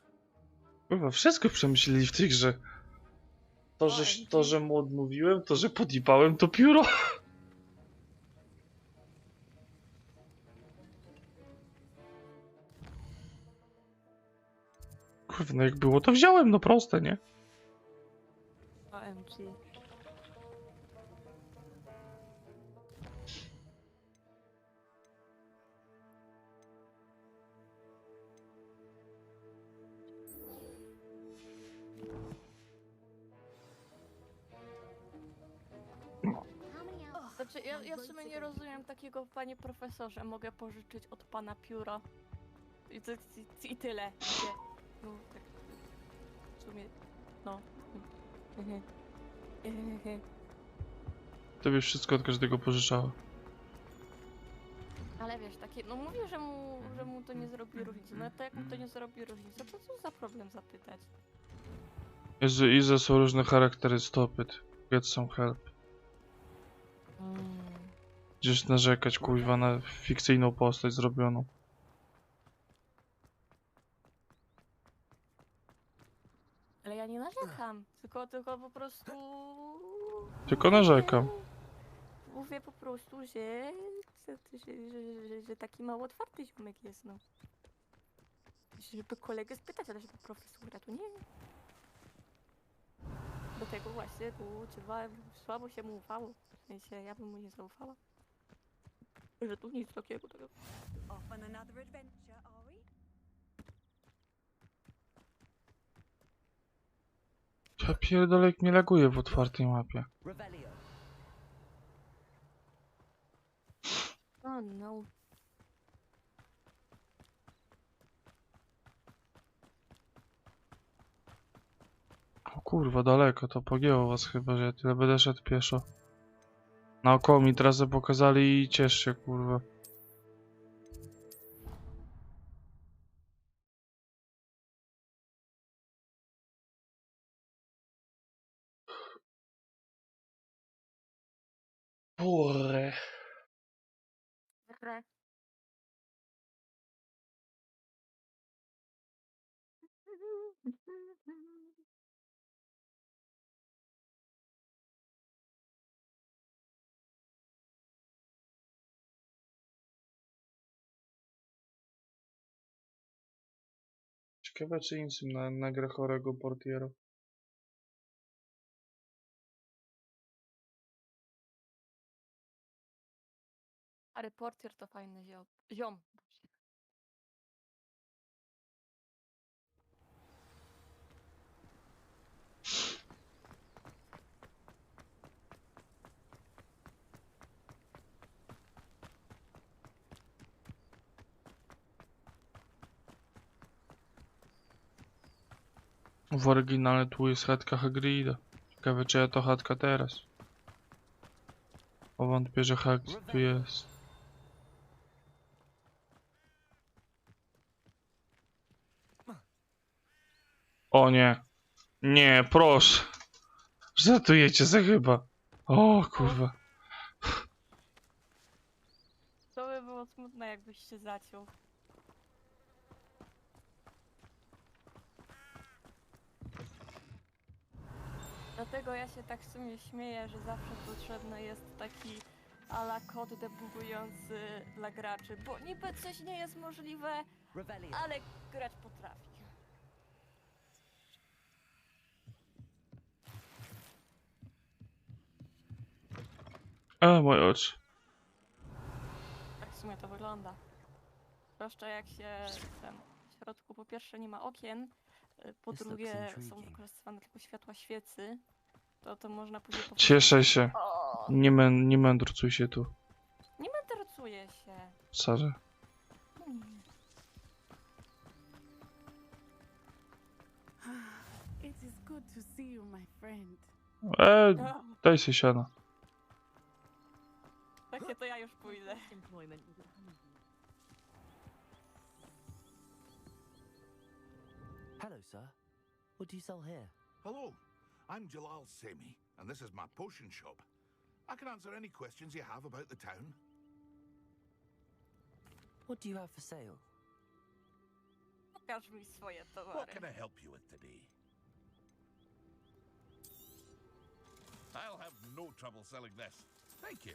Kurwa, wszystko przemyśleli w tej grze. To, że mu odmówiłem, to, że podjebałem to pióro. Kurwa, no jak było, to wziąłem, no proste, nie? OMG. Znaczy, ja w sumie nie rozumiem takiego, panie profesorze, mogę pożyczyć od pana pióro. I tyle. No, tak. W sumie, no. Tobie wszystko od każdego pożyczała. Ale wiesz, takie, no mówię, że mu to nie zrobi różnicy. No to jak mu to nie zrobi różnicy, to co za problem zapytać? Jezu, Iza są różne charaktery, stop it. Get some help. Będziesz narzekać, kuźwa, na fikcyjną postać zrobioną. Ale ja nie narzekam, tylko po prostu... Tylko narzekam. Mówię po prostu, że taki mało otwarty ziomek jest, no. Żeby kolegę spytać, ale żeby profesora, to nie. Do tego właśnie tu słabo się mu ufało. W sensie, ja bym mu nie zaufała. Że tu nic takiego. Off on another adventure, are we? Ja pierdolę, jak mnie laguje w otwartej mapie. Oh no. O kurwa, daleko, to pogięło was chyba, że ja tyle będę szedł pieszo. Naokoło mi trasę pokazali i ciesz się, kurwa. Porre. Ciekawe, czy nic na grę chorego portiera. A reporter to fajny ziom. W oryginale tu jest chatka Hagrida. Ciekawe, czyja to chatka teraz. Bo wątpię, że Hagrid tu jest. O nie. Nie, proszę. Żartujecie się chyba. O kurwa. To by było smutne, jakbyś się zaciął. Dlatego ja się tak w sumie śmieję, że zawsze potrzebny jest taki a la kod debugujący dla graczy, bo niby coś nie jest możliwe, ale grać potrafi. A, moje oczy. Tak w sumie to wygląda. Zwłaszcza jak się w środku po pierwsze nie ma okien, po drugie są wykorzystywane tylko światła świecy, to można później po prostu... Cieszę się. Nie mędrcuj się tu. Nie mędrcuję się. Sorry. It is good to see you, my friend. Daj się siana. Takie to ja już pójdę. Hello, sir. What do you sell here? Hello, I'm Jalal Semi, and this is my potion shop. I can answer any questions you have about the town. What do you have for sale? Pokaż mi swoje towary. What can I help you with today? I'll have no trouble selling this. Thank you.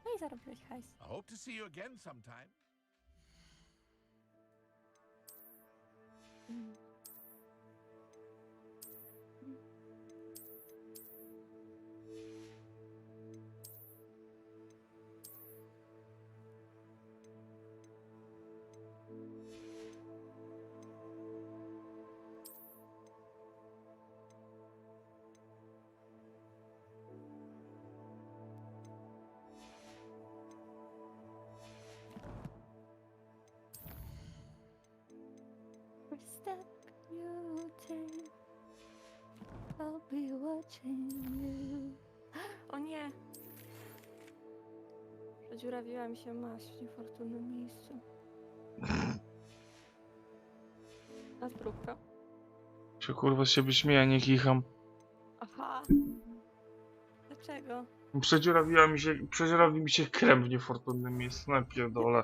No i zarobiłeś hajs. I hope to see you again sometime. Step you take, I'll be watching you. O nie! Przedziurawiła mi się maść w niefortunnym miejscu. A zróbka? Się kurwa z siebie śmieję, nie kicham. Aha! Dlaczego? Przedziurawił mi się krem w niefortunnym miejscu, napierdolę.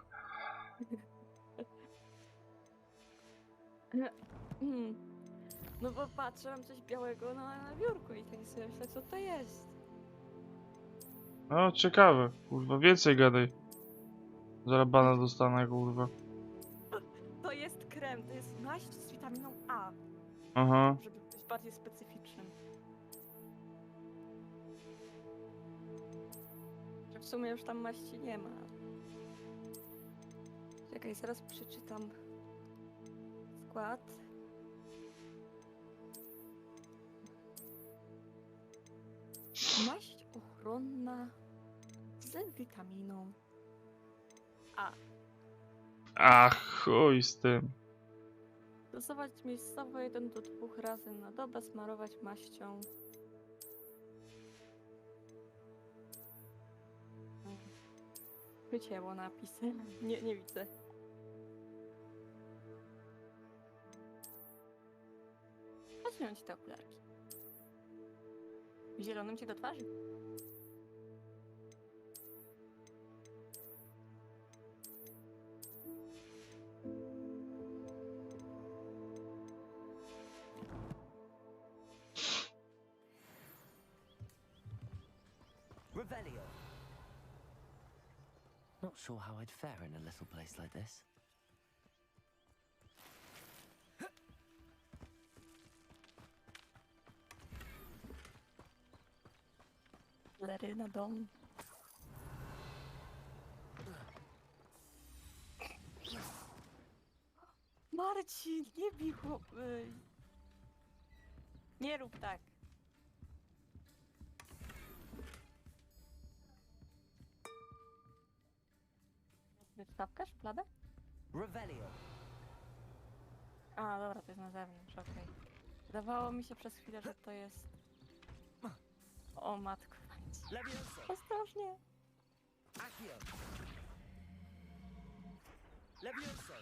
No bo patrzę, mam coś białego na biurku i tak sobie myślę, co to jest. No, ciekawe. Kurwa, więcej gadaj. Zaraz bana dostanę, kurwa. To jest krem, to jest maść z witaminą A. Aha. Żeby być bardziej specyficznym. Że w sumie już tam maści nie ma. Czekaj, zaraz przeczytam skład. Maść ochronna z witaminą A. Ach, chuj z tym. Stosować miejscowo 1 do 2 razy na dobę, smarować maścią. Wycięło napisy. Nie widzę. Zaciąć te okularki. Zielonym cię do twarzy. Revelio. Not sure how I'd fare in a little place like this. Lery na dom. Marcin, nie bij chłopy. Nie rób tak. Wstawka, szufladę? Revelio. A, dobra, to jest na zewnątrz, okej. Wydawało mi się przez chwilę, że to jest... O matko. Ostrożnie. Accio. Levioso.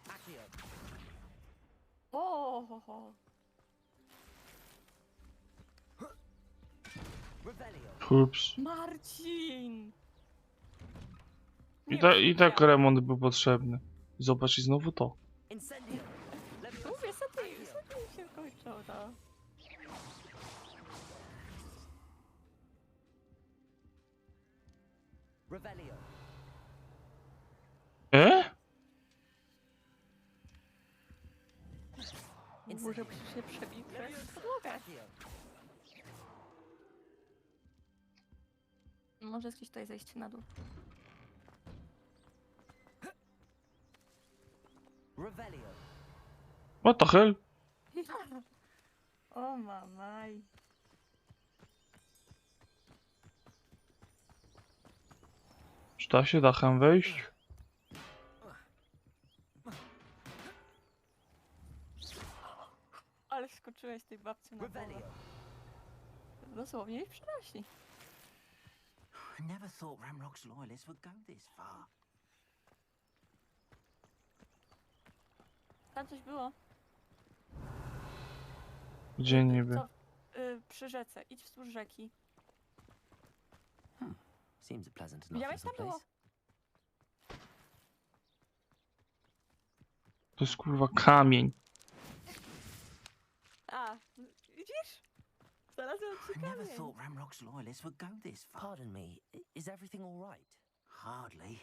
Accio. O. Revelio. Ups. Marcin! I tak remont był potrzebny. Zobacz i znowu to. Incendio. Mówię, sety się kończą, no. Revelio. Może się przebić przez podłogę. Może gdzieś tutaj zejść na dół. Revelio. What the hell? O mamaj. Czy da się dachem wejść? Ale skoczyłeś tej babci na głowę. Dosłownie ich przeraźni. I never thought Ramrock's loyalists would go this far. Tam coś było. Gdzie niby? Co? Przy rzece. Idź wzdłuż rzeki. Seems a pleasant enough Widziałeś, little tam było? place. To jest kurwa kamień. A, widzisz? Znalazłem ci I never kamień. thought Ramrock's loyalists would go this far. Pardon me, is everything all right? Hardly.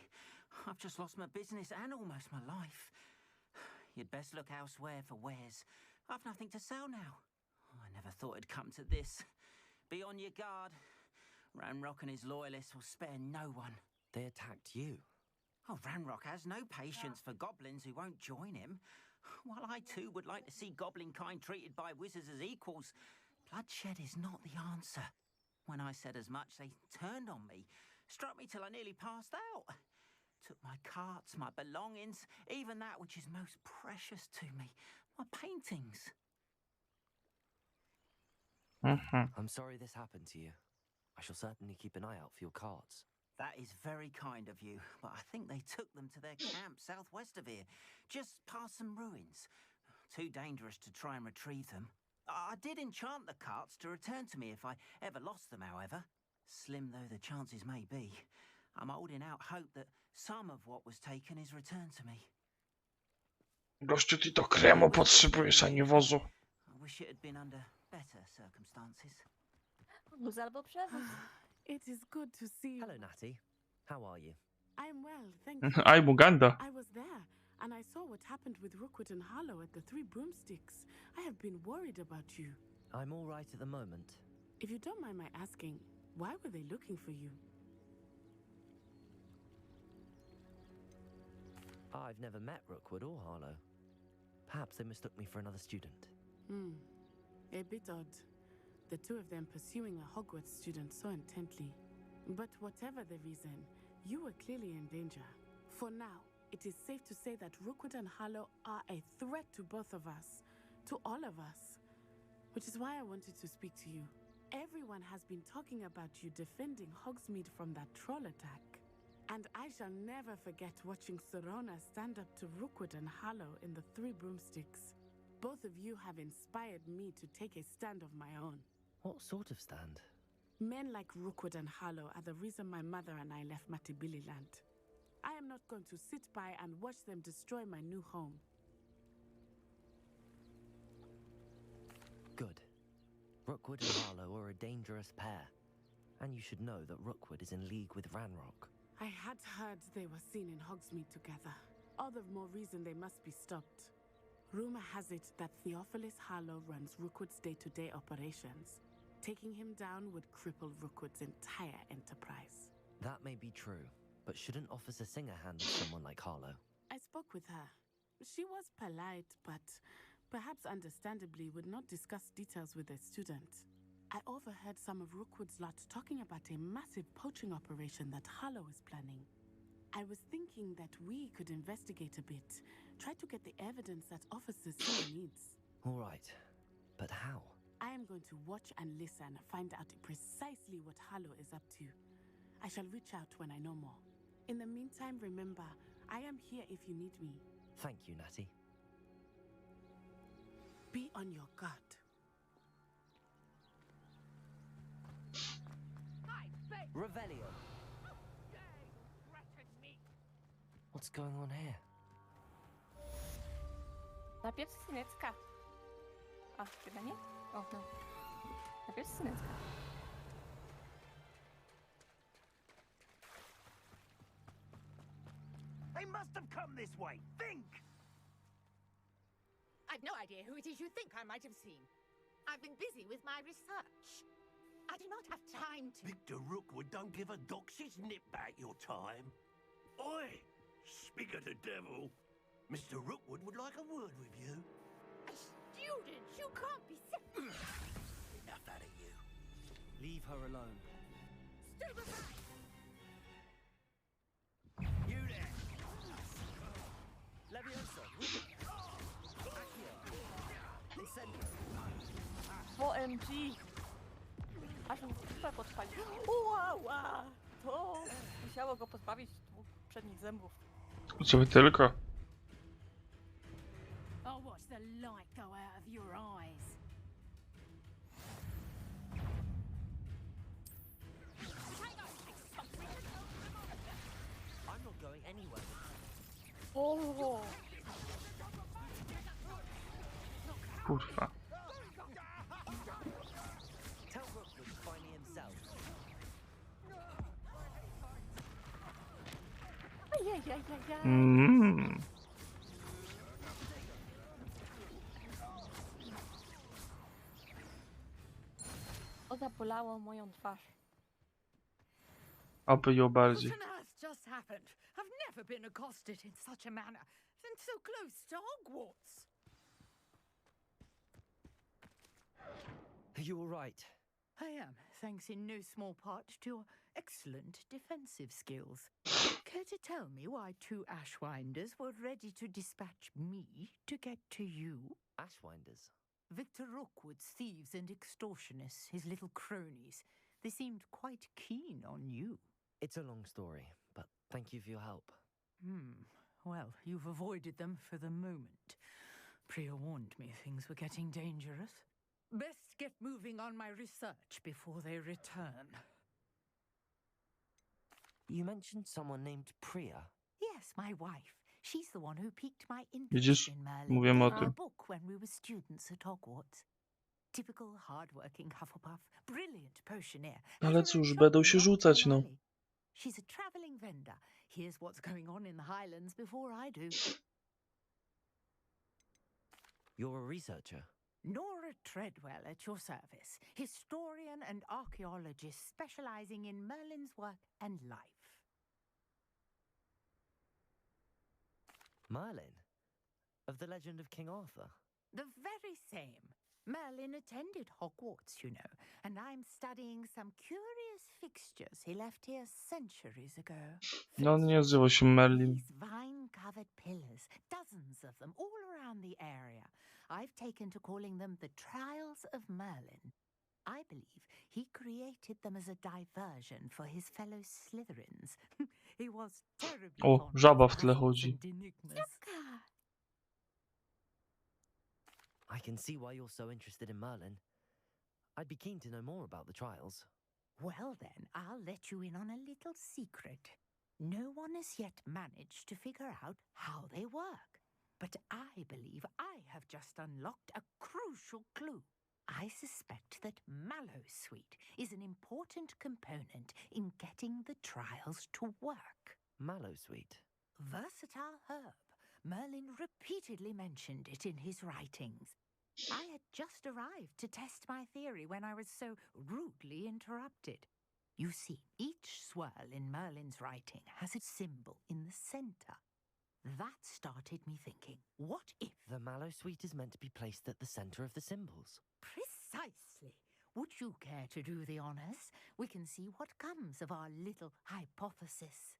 I've just lost my business and almost my life. You'd best look elsewhere for wares. I've nothing to sell now. I never thought it'd come to this. Be on your guard. Ramrock and his loyalists will spare no one. They attacked you. Oh, Ramrock has no patience for goblins who won't join him. While I too would like to see goblin kind treated by wizards as equals, bloodshed is not the answer. When I said as much, they turned on me, struck me till I nearly passed out. Took my carts, my belongings, even that which is most precious to me, my paintings. I'm sorry this happened to you. I shall certainly keep an eye out for your carts. That is very kind of you, but I think they took them to their camp southwest of here, just past some ruins. Too dangerous to try and retrieve them. I did enchant the carts to return to me if I ever lost them, however. Slim though the chances may be, I'm holding out hope that some of what was taken is returned to me. Gościu, ty to kremu potrzebujesz, a nie wozu. I wish it had been under better circumstances. Wóz albo przewóz. It is good to see you. Hello, Natty. How are you? I'm well, thank you. I'm Uganda. I was there, and I saw what happened with Rookwood and Harlow at the Three Broomsticks. I have been worried about you. I'm all right at the moment. If you don't mind my asking, why were they looking for you? I've never met Rookwood or Harlow. Perhaps they mistook me for another student. A bit odd. The two of them pursuing a Hogwarts student so intently. But whatever the reason, you were clearly in danger. For now, it is safe to say that Rookwood and Harlow are a threat to both of us. To all of us. Which is why I wanted to speak to you. Everyone has been talking about you defending Hogsmeade from that troll attack. And I shall never forget watching Sorona stand up to Rookwood and Harlow in the Three Broomsticks. Both of you have inspired me to take a stand of my own. What sort of stand? Men like Rookwood and Harlow are the reason my mother and I left Matibililand. I am not going to sit by and watch them destroy my new home. Good. Rookwood and Harlow are a dangerous pair. And you should know that Rookwood is in league with Ranrock. I had heard they were seen in Hogsmeade together. All the more reason they must be stopped. Rumor has it that Theophilus Harlow runs Rookwood's day-to-day operations. Taking him down would cripple Rookwood's entire enterprise. That may be true, but shouldn't Officer Singer handle someone like Harlow? I spoke with her. She was polite, but perhaps understandably would not discuss details with a student. I overheard some of Rookwood's lot talking about a massive poaching operation that Harlow is planning. I was thinking that we could investigate a bit, try to get the evidence that Officer Sewell needs. All right, but how? I am going to watch and listen, find out precisely what Harlow is up to. I shall reach out when I know more. In the meantime, remember, I am here if you need me. Thank you, Natty. Be on your guard. Revelio. What's going on here? Najpierw synecka. A, chyba nie? O, no. Najpierw synecka. They must have come this way. Think! I've no idea who it is you think I might have seen. I've been busy with my research. I do not have time to... Victor Rookwood don't give a doxy's nip back your time. Oi! Speak of the devil. Mr. Rookwood would like a word with you. A student? You can't be... Enough out of you. Leave her alone. Stupefy! You there! Leviosa! Accio! Incendio! OMG! Aż mu super podpalił. Uała! To musiało go pozbawić dwóch przednich zębów. Ciebie tylko. I'll watch the light go out of your eyes. I'm not going anywhere. O! Kurwa. Tell Rookwood to find me himself. Mm. O, zabolało moją twarz. Oby ją bardziej. What on earth just happened? I've never been accosted in such a manner, and so close to Hogwarts. Are you all right? I am, thanks in no small part to your excellent defensive skills. Care to tell me why two Ashwinders were ready to dispatch me to get to you? Ashwinders? Victor Rookwood's thieves and extortionists, his little cronies. They seemed quite keen on you. It's a long story, but thank you for your help. Well, you've avoided them for the moment. Priya warned me things were getting dangerous. Best get moving on my research before they return. You mentioned someone named Priya. Yes, my wife. She's the one who piqued my Widzisz? interest in Merlin. Mówiłem o Gave her tym. a book when we were students at Hogwarts. Typical hard-working Hufflepuff, brilliant potioneer. Ale cóż, będą się rzucać, no. She's a traveling vendor. Here's what's going on in the Highlands before I do. You're a researcher? Nora Treadwell at your service. Historian and archaeologist specializing in Merlin's work and life. Merlin? Of the legend of King Arthur? The very same. Merlin attended Hogwarts, you know, and I'm studying some curious fixtures he left here centuries ago. No, nie nazywa się Merlin. These vine-covered pillars, dozens of them all around the area. I've taken to calling them the Trials of Merlin. I believe he created them as a diversion for his fellow Slytherins. He was terribly O, fond żaba of w tle puzzles chodzi. and enigmas. I can see why you're so interested in Merlin. I'd be keen to know more about the trials. Well then, I'll let you in on a little secret. No one has yet managed to figure out how they work. But I believe I have just unlocked a crucial clue. I suspect that Mallowsweet is an important component in getting the trials to work. Mallowsweet? Versatile herb. Merlin repeatedly mentioned it in his writings. I had just arrived to test my theory when I was so rudely interrupted. You see, each swirl in Merlin's writing has a symbol in the center. That started me thinking, what if... The mallow sweet is meant to be placed at the center of the symbols. Precisely. Would you care to do the honors? We can see what comes of our little hypothesis.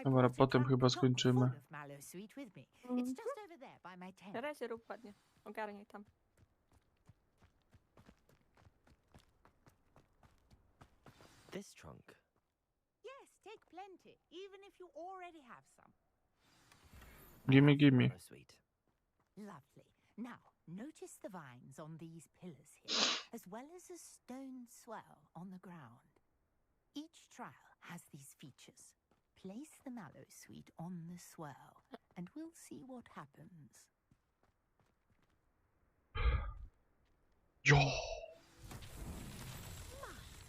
Dobra, potem chyba skończymy. It's just over there by my tent. Na razie rób ładnie. Ogarnij tam. This trunk. Yes, take plenty, even if you already have some. Gimme, gimme. Lovely. Now, notice the vines on these pillars here, as well as a stone swell on the ground. Each trial has these features. Place the mallow sweet on the swell, and we'll see what happens. Yo! My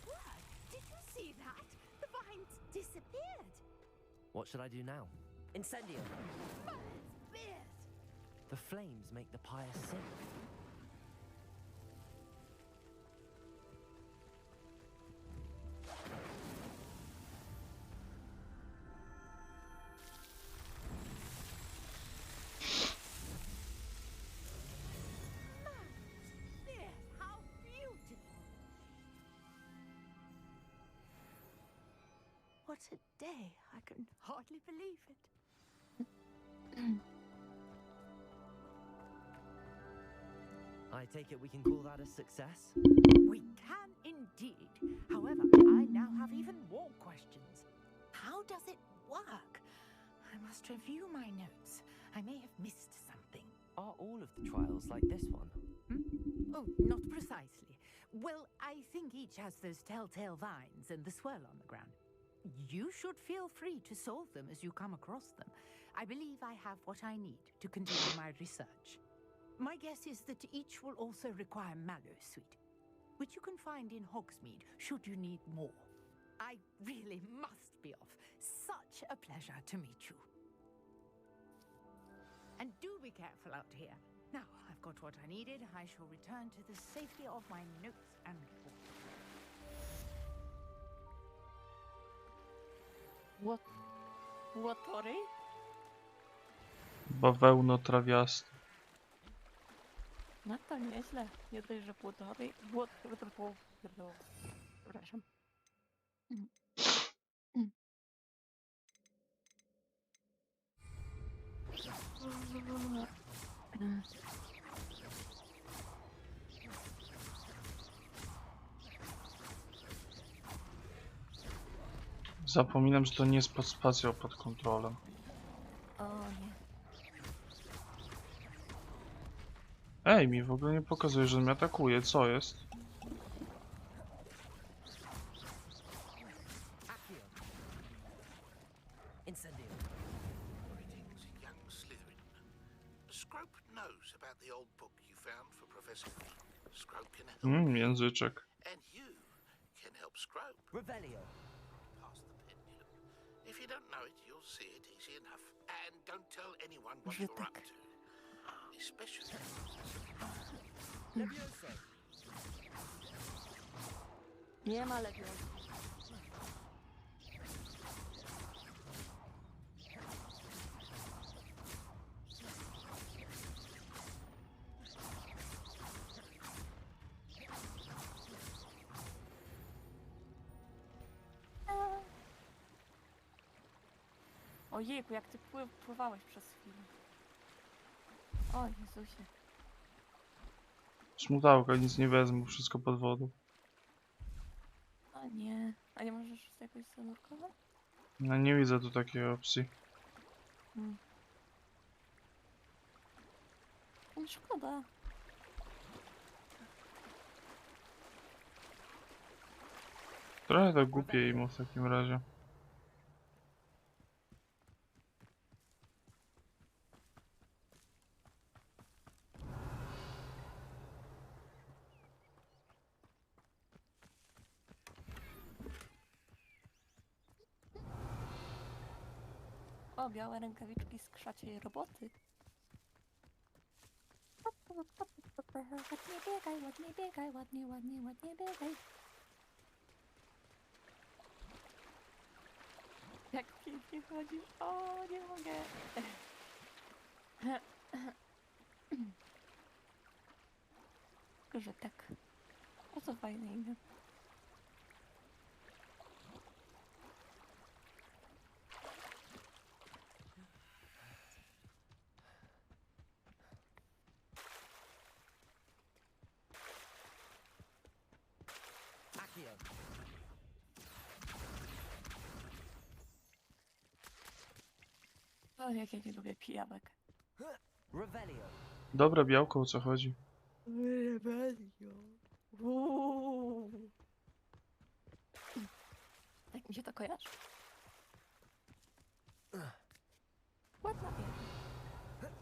word! Did you see that? The vines disappeared. What should I do now? Incendio! Fire's beard! The flames make the pyre sink. What a day. I can hardly believe it. I take it we can call that a success? We can indeed. However, I now have even more questions. How does it work? I must review my notes. I may have missed something. Are all of the trials like this one? Oh, not precisely. Well, I think each has those telltale vines and the swirl on the ground. You should feel free to solve them as you come across them. I believe I have what I need to continue my research. My guess is that each will also require mallow sweet, which you can find in Hogsmeade should you need more. I really must be off. Such a pleasure to meet you. And do be careful out here. Now, I've got what I needed. I shall return to the safety of my notes and books. Łotory? Bawełno trawiasty. No to nieźle. Nie dość, że łotory. Przepraszam. Zapominam, że to nie jest pod spacją, pod kontrolą. O nie. Ej, mi w ogóle nie pokazuje, że mnie atakuje. Co jest? Greetings, young Slytherin. Scrope knows about the old book you found for Professor Green. Scrope can help you, Języczek. and you can help Scrope. Revelio. Pass the pendulum. If you don't know it, you'll see it easy enough. And don't tell anyone what you're up to. Especially... Levioso. Nie ma Levioso. Ojejku, jak ty pływałeś przez chwilę. O Jezusie. Smutałka, nic nie wezmę, wszystko pod wodą. O nie. A nie możesz jakoś zanurkować? No nie widzę tu takiej opcji. No szkoda. Trochę tak głupie im w takim razie. O, białe rękawiczki z krzaciej roboty. Ładnie biegaj, ładnie biegaj, ładnie, ładnie, ładnie biegaj. Jak pięknie chodzisz. O, nie mogę. Że tak. O, co fajne imię. O, jak ja nie lubię pijawek. Dobra, białko, o co chodzi? Tak mi się to kojarzy. Ładna wieża.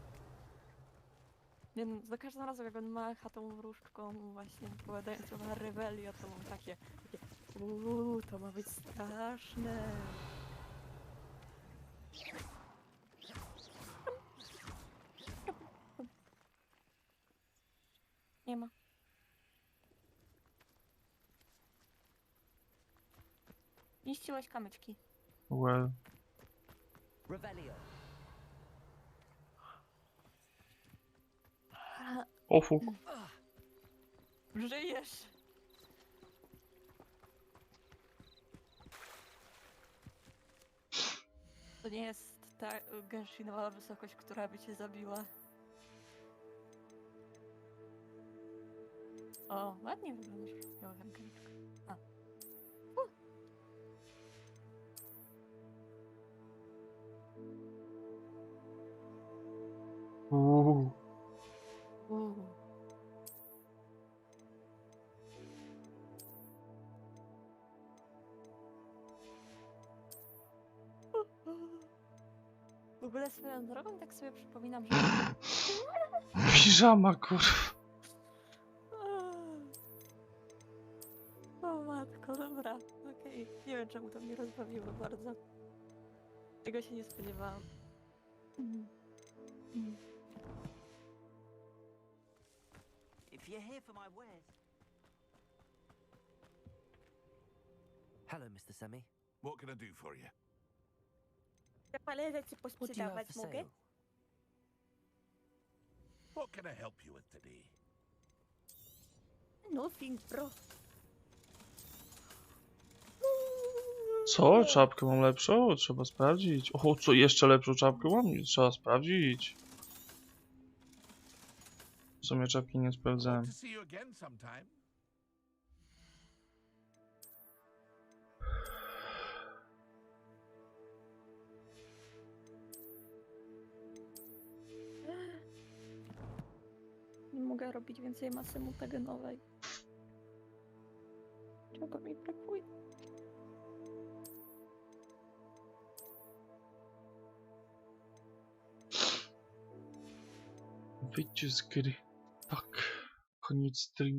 Nie, no, za każdym razem jak on macha tą wróżką właśnie opowiadającą na rebelię, to mam takie to ma być straszne. Nie ma. Niszczyłeś kamyczki. Well. O fuck. Żyjesz! To nie jest ta gęszinowa wysokość, która by cię zabiła. O, ładnie wyglądasz. Miała rękawiczkę. A. W ogóle swoją drogą tak sobie przypominam, że... Piżama, kurwa. O matko, dobra, okej. Nie wiem, czemu to mnie rozbawiło bardzo. Tego się nie spodziewałam. If you're here for my wares. Hello, Mr. Semi. What can I do for you? Ja parę rzeczy What do you have posprzedawać for mogę? sale? What can I help you with today? Nothing, bro. Co? Czapkę mam lepszą? Trzeba sprawdzić. O, co? Jeszcze lepszą czapkę mam? Trzeba sprawdzić. W sumie czapki nie sprawdzałem. To see you again sometime. Nie mogę robić więcej masy mutagenowej. Czego mi brakuje? Wyjdźcie z gry. Tak. Koniec streamu.